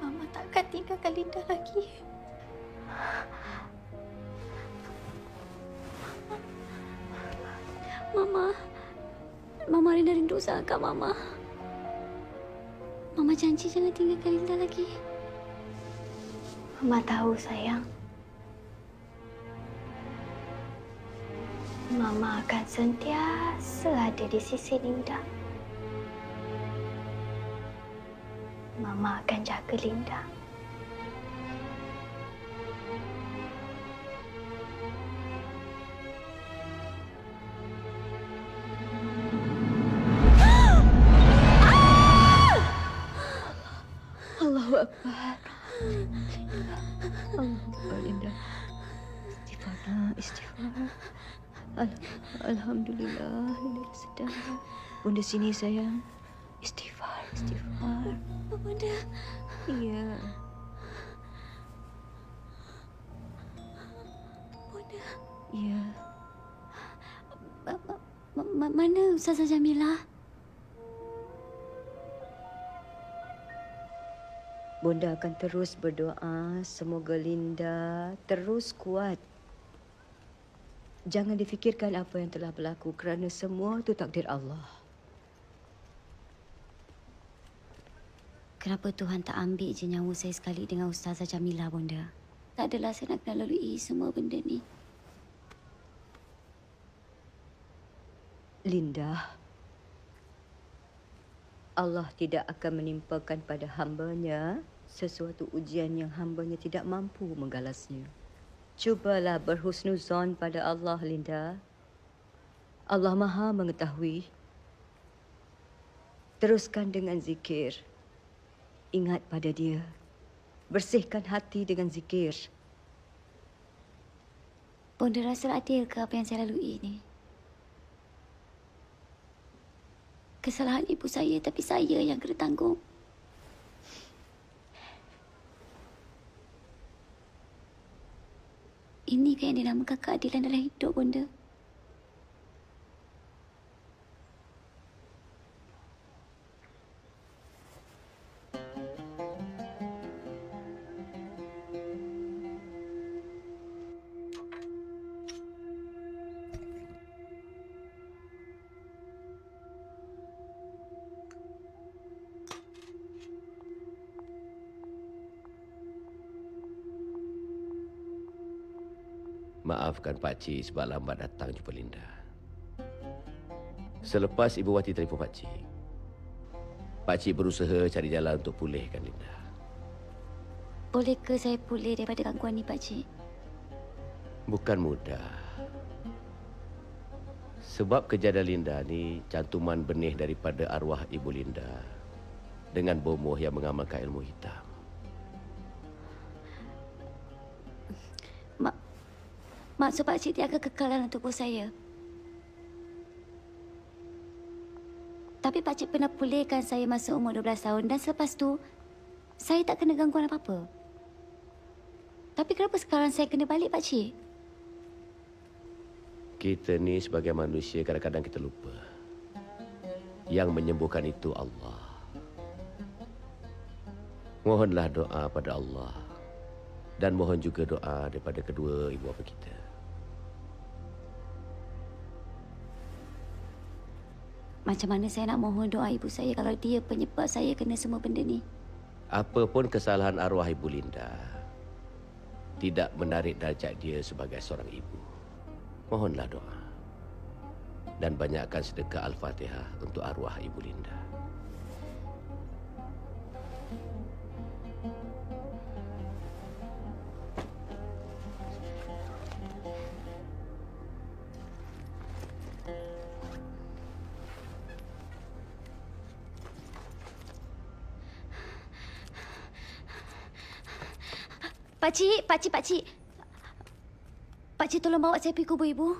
[SPEAKER 11] Mama takkan tinggalkan Linda lagi.
[SPEAKER 3] Mama rindu sangat Mama. Mama janji jangan tinggalkan Linda lagi. Mama tahu sayang. Mama akan sentiasa ada di sisi Linda. Mama akan jaga Linda.
[SPEAKER 4] Allahu Akbar. Allahu Akbar, Linda. Istighfar. Alhamdulillah, Linda sedang. Bunda sini sayang. Istighfar.
[SPEAKER 3] Bunda.
[SPEAKER 4] Iya.
[SPEAKER 3] Bunda.
[SPEAKER 4] Iya.
[SPEAKER 3] Mana Ustazah Jamilah?
[SPEAKER 4] Bunda akan terus berdoa semoga Linda terus kuat. Jangan difikirkan apa yang telah berlaku kerana semua itu takdir Allah.
[SPEAKER 3] Kenapa Tuhan tak ambil je nyawa saya sekali dengan Ustazah Jamilah, Bunda? Tak adalah saya nak kena lalui semua benda ni.
[SPEAKER 4] Linda, Allah tidak akan menimpakan pada hamba-Nya sesuatu ujian yang hamba-Nya tidak mampu menggalasnya. Cubalah berhusnuzon pada Allah, Linda. Allah Maha mengetahui. Teruskan dengan zikir. Ingat pada Dia. Bersihkan hati dengan zikir.
[SPEAKER 3] Bunda rasa adil ke apa yang saya lalui ini? Kesalahan ibu saya, tapi saya yang kena tanggung. Ini kan yang dinamakan keadilan dalam hidup, Bunda.
[SPEAKER 2] Maafkan Pakcik sebab lambat datang jumpa Linda. Selepas Ibu Wati telefon Pakcik berusaha cari jalan untuk pulihkan Linda.
[SPEAKER 3] Boleh ke saya pulih daripada gangguan ni, Pakcik?
[SPEAKER 2] Bukan mudah. Sebab kejadian Linda ni cantuman benih daripada arwah Ibu Linda dengan bomoh yang mengamalkan ilmu hitam.
[SPEAKER 3] Maksud Pakcik tiada kekekalan untuk tubuh saya. Tapi Pakcik pernah pulihkan saya masa umur 12 tahun dan selepas tu, saya tak kena gangguan apa-apa. Tapi kenapa sekarang saya kena balik, Pakcik?
[SPEAKER 2] Kita ni sebagai manusia kadang-kadang kita lupa. Yang menyembuhkan itu Allah. Mohonlah doa pada Allah. Dan mohon juga doa daripada kedua ibu bapa kita.
[SPEAKER 3] Macam mana saya nak mohon doa ibu saya kalau dia penyebab saya kena semua benda ni?
[SPEAKER 2] Apapun kesalahan arwah Ibu Linda, tidak menarik darjat dia sebagai seorang ibu. Mohonlah doa. Dan banyakkan sedekah Al-Fatihah untuk arwah Ibu Linda.
[SPEAKER 3] Pakcik. Pakcik tolong bawa saya pergi kubur ibu.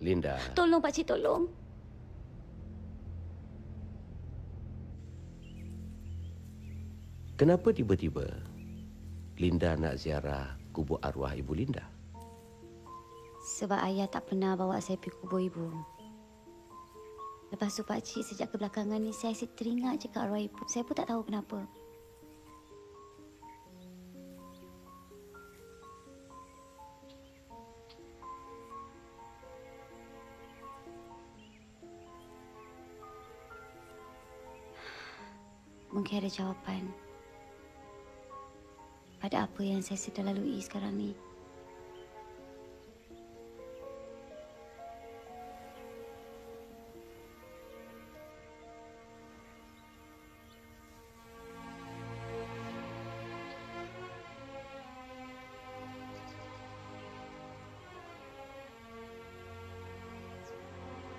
[SPEAKER 2] Linda.
[SPEAKER 3] Tolong Pakcik, tolong.
[SPEAKER 2] Kenapa tiba-tiba Linda nak ziarah kubur arwah Ibu Linda?
[SPEAKER 3] Sebab ayah tak pernah bawa saya pergi kubur ibu. Lepas tu Pakcik, sejak kebelakangan ni saya asyik teringat je kat arwah ibu. Saya pun tak tahu kenapa. mungkin ada jawapan pada apa yang saya sedang lalui sekarang ni.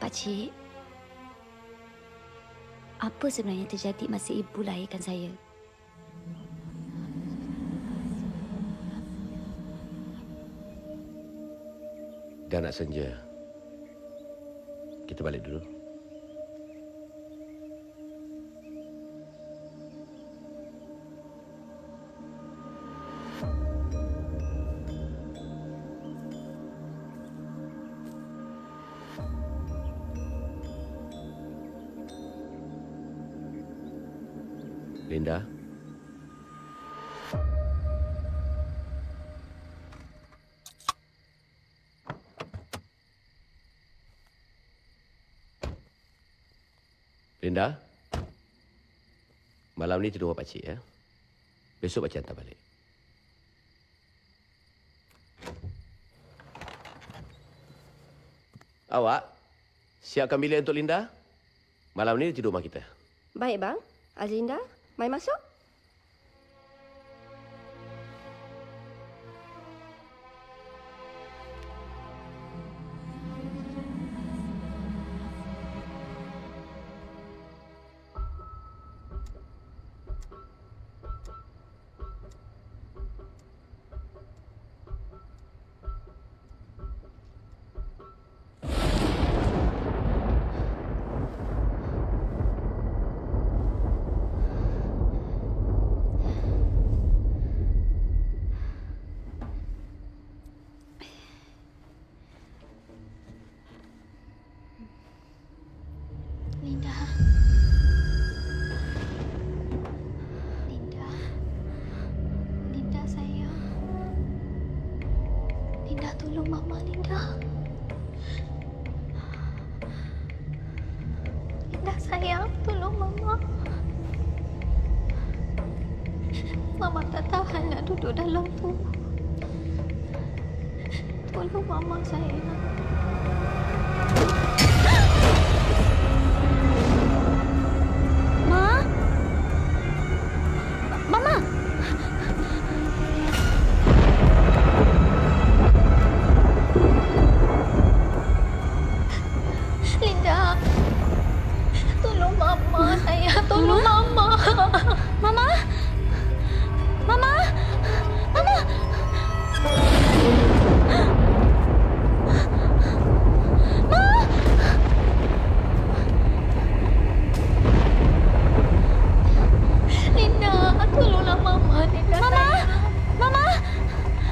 [SPEAKER 3] Pakcik, apa sebenarnya terjadi masa ibu lahirkan saya?
[SPEAKER 2] Dah nak senja. Kita balik dulu. Linda. Linda. Malam ni tidur pakcik ya. Besok pakcik hantar balik. Awak siapkan bilik untuk Linda. Malam ni tidur rumah kita.
[SPEAKER 12] Baik bang. Azinda, mai masuk.
[SPEAKER 3] Mama tak tahan nak duduk dalam tu. Tolong Mama sayang. Ma? Mama? Linda. Tolong Mama sayang. Tolong Mama. Mama? Mama! Mama! Ma! Linda, tolonglah Mama. Linda, Mama! Mama!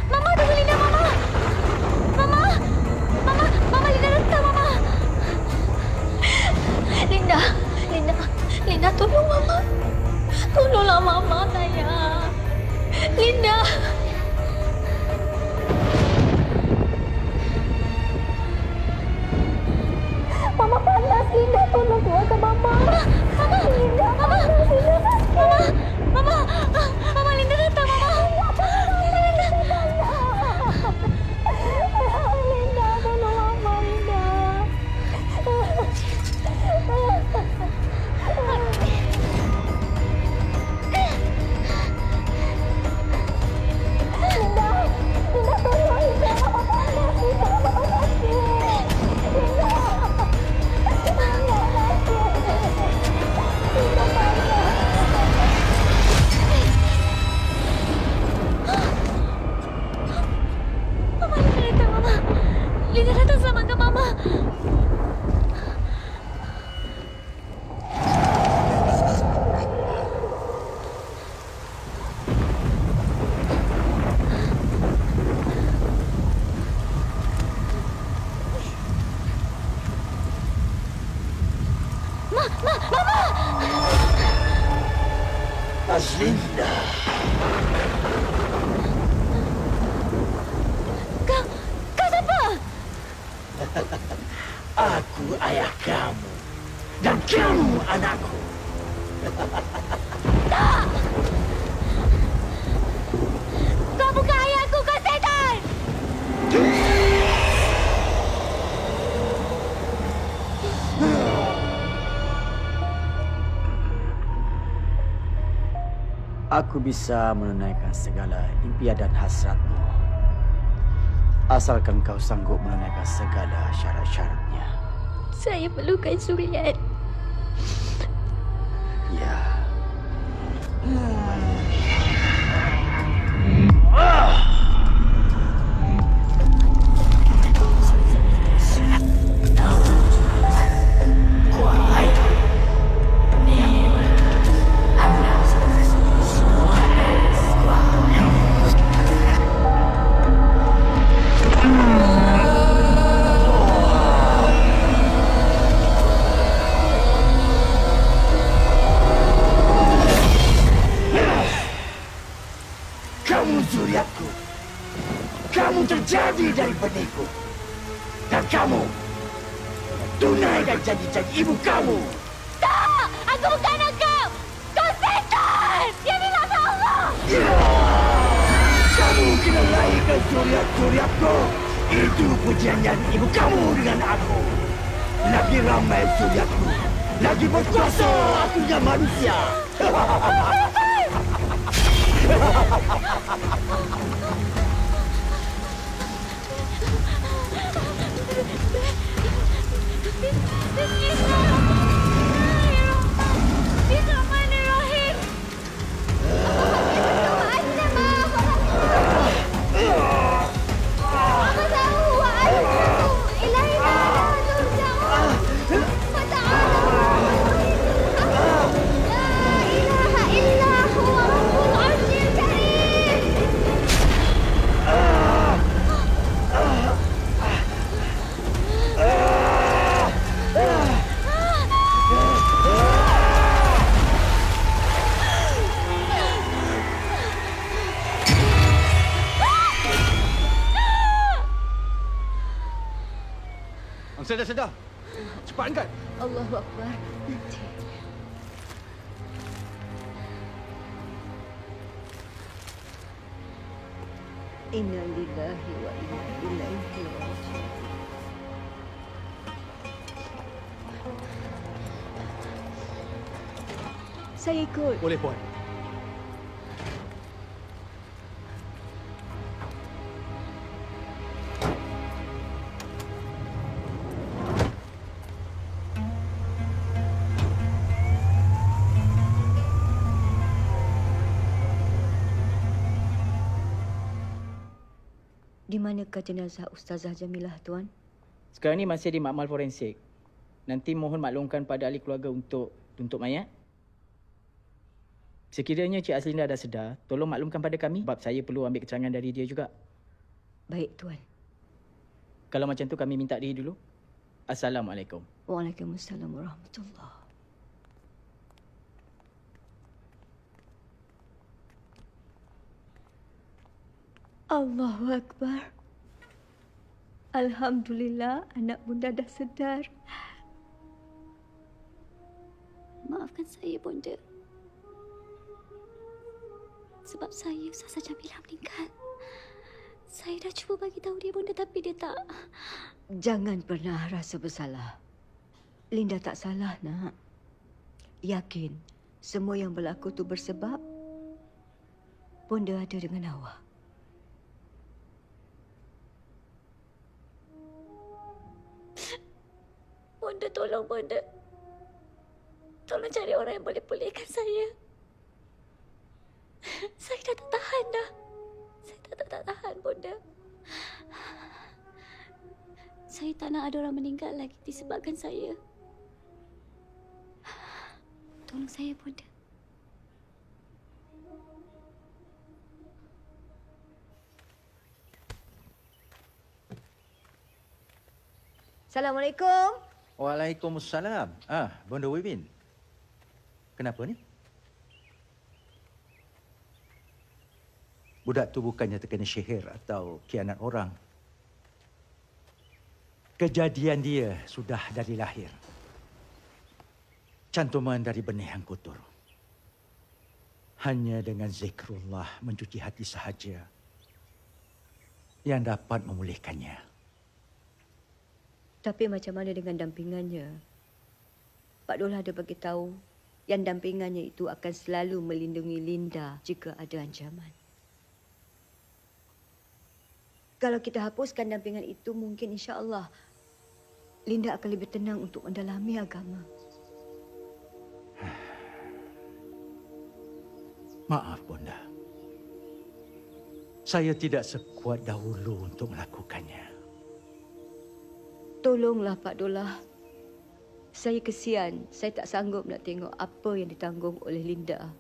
[SPEAKER 3] Mama, tunggu Linda, Mama! Mama! Mama! Mama, Linda datang, Mama! Linda! Linda! Linda, tolong Mama! Tolonglah Mama, sayang! Linda! Mama panas, Linda. Tolong keluarkan Mama. Mama! Linda, Mama! Mama! Mama! Mama, Linda datang, Mama! Linda! Linda, tolong Mama, Linda. Linda datang selamatkan Mama. Mama!
[SPEAKER 2] Azlinda.
[SPEAKER 3] Kau siapa?
[SPEAKER 10] Aku ayah kamu dan kamu anakku.
[SPEAKER 13] Aku bisa menunaikan segala impian dan hasratmu. Asalkan kau sanggup menunaikan segala syarat-syaratnya.
[SPEAKER 3] Saya perlukan Suryat.
[SPEAKER 13] Ya.
[SPEAKER 14] Suryatku, kamu terjadi dari benihku, dan kamu tunaikan janji-janji ibu kamu.
[SPEAKER 3] Tak! Aku bukan engkau! Kau setan! Yang dilaknat Allah!
[SPEAKER 14] Ya! Kamu kena lahirkan Suryat-Suryatku. Itu perjanjian ibu kamu dengan aku. Lagi ramai Suryatku, lagi berkuasa aku dengan manusia.
[SPEAKER 3] Bismillahirrahmanirrahim.
[SPEAKER 10] Sedar. Cepat angkat.
[SPEAKER 4] Allahu Akbar. Inna lillahi wa inna ilaihi raji'un. Saya ikut.
[SPEAKER 10] Boleh, Puan.
[SPEAKER 4] Di manakah jenazah Ustazah Jamilah, Tuan?
[SPEAKER 1] Sekarang ni masih di makmal forensik. Nanti mohon maklumkan pada ahli keluarga untuk tuntut mayat. Sekiranya Cik Aslinda dah sedar, tolong maklumkan pada kami sebab saya perlu ambil keterangan dari dia juga.
[SPEAKER 4] Baik, Tuan.
[SPEAKER 1] Kalau macam tu kami minta diri dulu. Assalamualaikum.
[SPEAKER 4] Waalaikumsalam warahmatullahi. Allahu Akbar. Alhamdulillah anak bunda dah sedar.
[SPEAKER 3] Maafkan saya, Bonda. Sebab saya, Ustazah Jamilah meninggal. Saya dah cuba bagi tahu dia, Bonda, tapi dia tak.
[SPEAKER 4] Jangan pernah rasa bersalah. Linda tak salah, nak. Yakin semua yang berlaku tu bersebab Bonda ada dengan awak.
[SPEAKER 3] Bonda, tolong, Bonda. Tolong cari orang yang boleh pulihkan saya. Saya dah tak tahan dah. Saya tak tahan, Bonda. Saya tak nak ada orang meninggal lagi disebabkan saya. Tolong saya, Bonda.
[SPEAKER 4] Assalamualaikum.
[SPEAKER 10] Waalaikumsalam. Bonda Wibin. Kenapa ni? Budak tu bukannya terkena sihir atau khianat orang. Kejadian dia sudah dari lahir. Cantuman dari benih yang kotor. Hanya dengan zikrullah mencuci hati sahaja yang dapat memulihkannya.
[SPEAKER 4] Tapi macam mana dengan dampingannya? Pak Dul ada bagi tahu yang dampingannya itu akan selalu melindungi Linda jika ada ancaman. Kalau kita hapuskan dampingan itu, mungkin insya-Allah Linda akan lebih tenang untuk mendalami agama.
[SPEAKER 10] Maaf, Bonda. Saya tidak sekuat dahulu untuk melakukannya.
[SPEAKER 4] Tolonglah Pak Dollah. Saya kesian. Saya tak sanggup nak tengok apa yang ditanggung oleh Linda.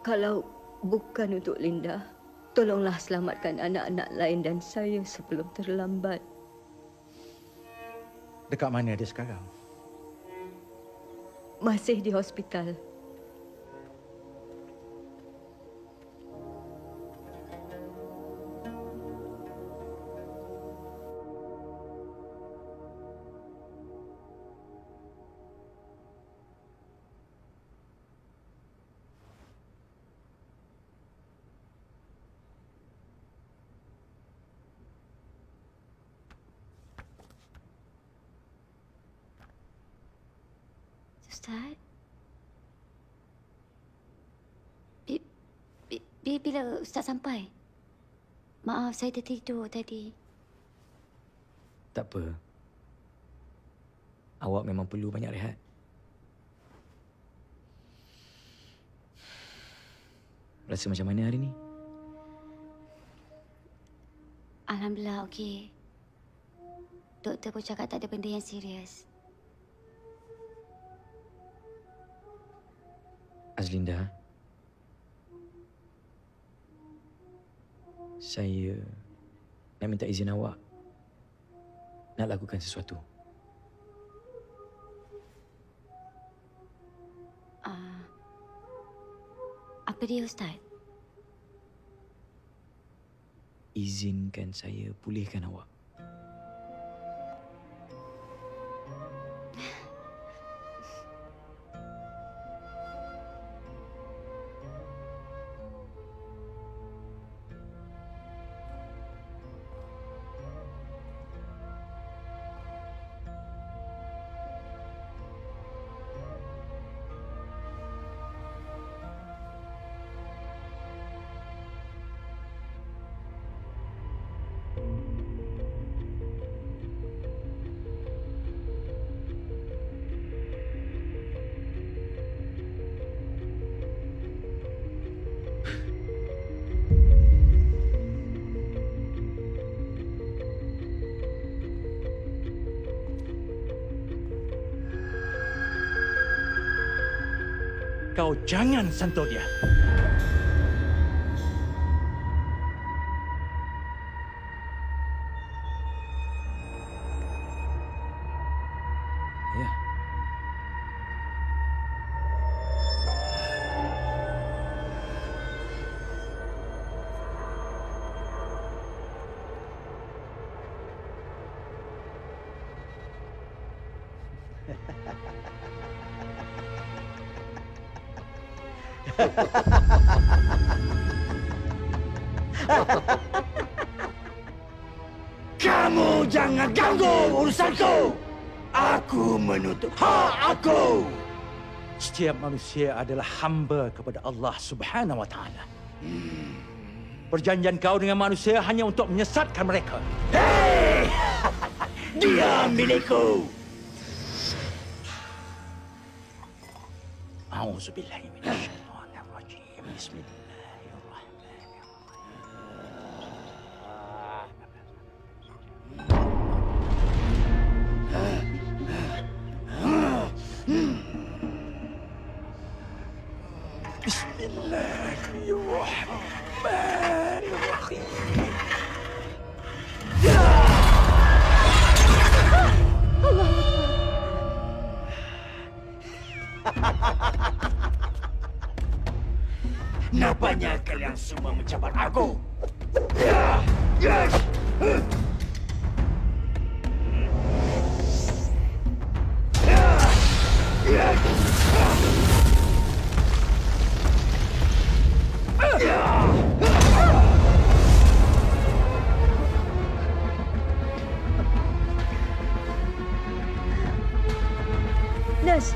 [SPEAKER 4] Kalau bukan untuk Linda, tolonglah selamatkan anak-anak lain dan saya sebelum terlambat.
[SPEAKER 10] Dekat mana dia sekarang?
[SPEAKER 4] Masih di hospital.
[SPEAKER 3] Ustaz? Bila Ustaz sampai? Maaf, saya tertidur tadi.
[SPEAKER 1] Tak apa. Awak memang perlu banyak rehat. Rasa macam mana hari ni?
[SPEAKER 3] Alhamdulillah, okey. Doktor pun cakap tak ada benda yang serius.
[SPEAKER 1] Azlinda, saya nak minta izin awak nak lakukan sesuatu.
[SPEAKER 3] Apa dia, Ustaz?
[SPEAKER 1] Izinkan saya pulihkan awak.
[SPEAKER 10] Kau jangan sentuh dia.
[SPEAKER 1] Ya.
[SPEAKER 14] Kamu jangan ganggu urusanku. Aku menuntut hak aku.
[SPEAKER 10] Setiap manusia adalah hamba kepada Allah Subhanahu Wa Taala. Perjanjian kau dengan manusia hanya untuk menyesatkan mereka.
[SPEAKER 14] Hei! Dia milikku.
[SPEAKER 10] A'udzubillahi minasyaitonir rajim. Bismillahirrahmanirrahim.
[SPEAKER 14] Bismillahirrahmanirrahim. Nampaknya kalian semua mencabar aku.
[SPEAKER 4] Nas,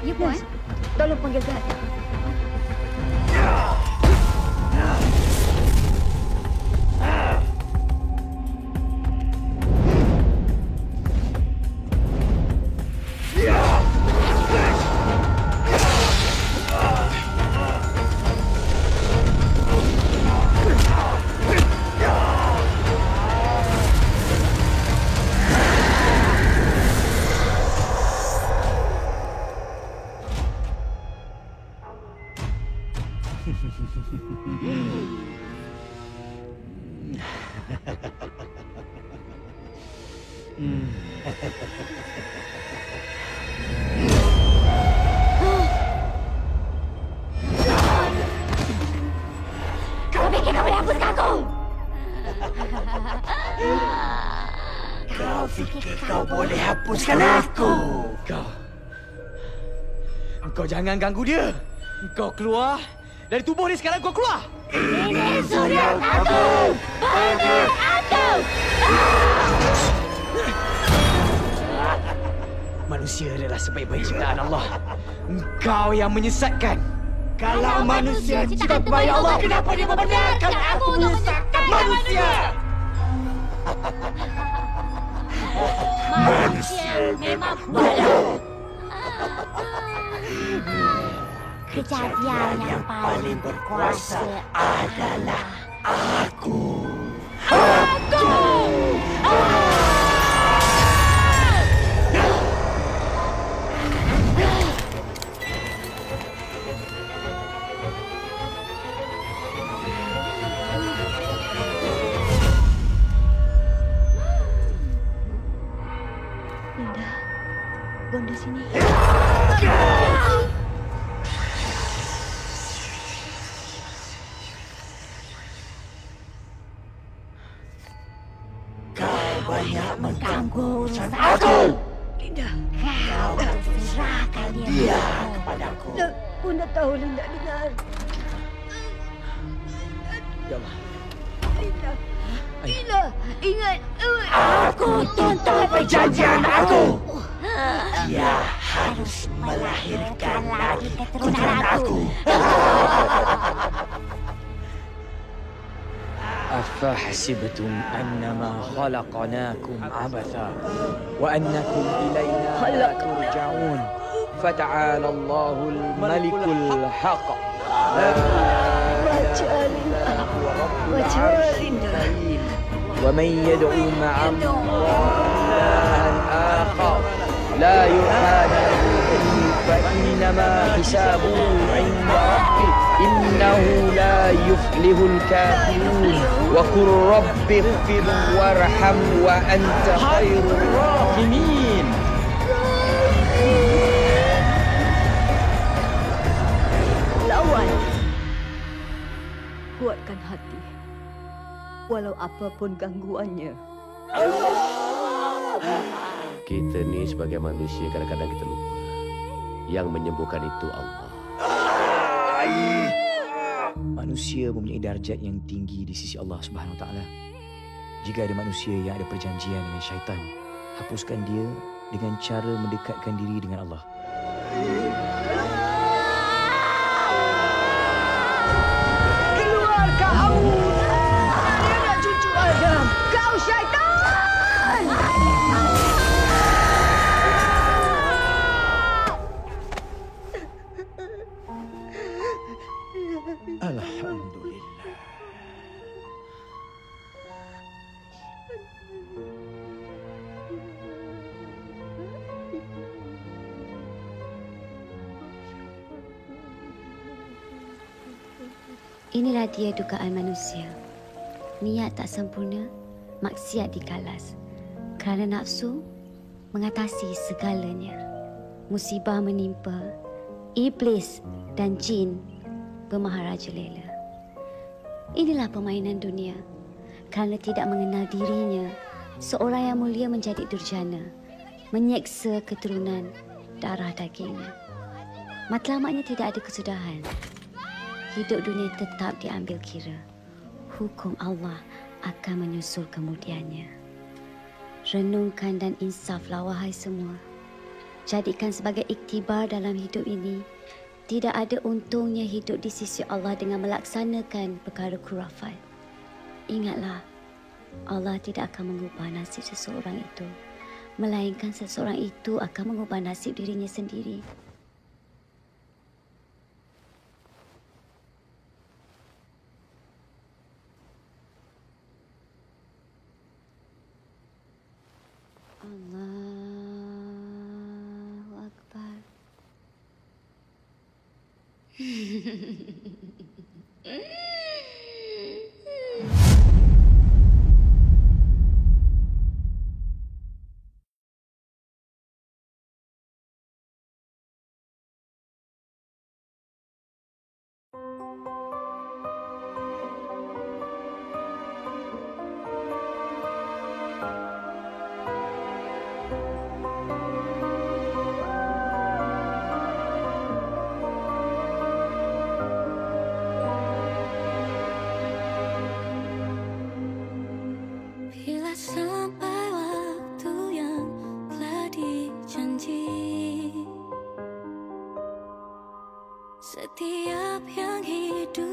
[SPEAKER 3] Kau fikir kau boleh hapuskan aku?
[SPEAKER 14] Kau fikir kau boleh hapuskan aku?
[SPEAKER 1] Kau jangan ganggu dia. Kau keluar dari tubuh ni sekarang, kau keluar.
[SPEAKER 3] Ini surat aku. Benar aku.
[SPEAKER 1] Manusia adalah sebaik-baik ciptaan Allah. Engkau yang menyesatkan.
[SPEAKER 14] Kalau manusia cipta baik Allah, kenapa dia membenarkan aku menyesatkan manusia?
[SPEAKER 3] Manusia memang bodoh. Kejadian yang paling berkuasa adalah aku.
[SPEAKER 4] Linda, Bonda sini.
[SPEAKER 14] Kau banyak mengganggu urusan aku.
[SPEAKER 4] Linda,
[SPEAKER 3] Kau serahkan
[SPEAKER 14] Dia kepadaku.
[SPEAKER 4] Bonda tahu Linda dengar.
[SPEAKER 1] Ya Allah.
[SPEAKER 4] Linda, Linda, ingat.
[SPEAKER 14] Aku tuntut perjanjian aku. Dia harus melahirkan lagi keturunan aku.
[SPEAKER 1] أفحسبتم أنما خلقناكم عبثا وأنكم إلينا لا ترجعون فتعالى الله الملك الحق لا إله إلا هو رب العرش الكريم ومن يدعو مع الله إلها آخر لا يرحم له به فإنما حسابه عند ربه إنه لا يفلح الكافرون وقل رب اغفر وارحم وأنت خير الراحمين.
[SPEAKER 4] Lawan. Kuatkan hati. Walau apapun gangguannya.
[SPEAKER 2] Kita ni sebagai manusia kadang-kadang kita lupa. Yang menyembuhkan itu Allah.
[SPEAKER 1] Manusia mempunyai darjat yang tinggi di sisi Allah Subhanahu Wa Taala. Jika ada manusia yang ada perjanjian dengan syaitan, hapuskan dia dengan cara mendekatkan diri dengan Allah.
[SPEAKER 4] Keluar kamu! Dia nak cucu Adam! Kau syaitan!
[SPEAKER 10] Alhamdulillah.
[SPEAKER 3] Inilah dia dugaan manusia. Niat tak sempurna, maksiat dikalas. Kerana nafsu mengatasi segalanya. Musibah menimpa, iblis dan jin bermaharaja lela. Inilah permainan dunia. Kerana tidak mengenal dirinya, seorang yang mulia menjadi durjana, menyeksa keturunan darah dagingnya. Matlamatnya tidak ada kesudahan. Hidup dunia tetap diambil kira. Hukum Allah akan menyusul kemudiannya. Renungkan dan insaflah wahai semua. Jadikan sebagai iktibar dalam hidup ini. Tidak ada untungnya hidup di sisi Allah dengan melaksanakan perkara khurafat. Ingatlah, Allah tidak akan mengubah nasib seseorang itu, melainkan seseorang itu akan mengubah nasib dirinya sendiri. Allahu Akbar.
[SPEAKER 15] Bila sampai waktu yang telah dijanji, setiap yang hidup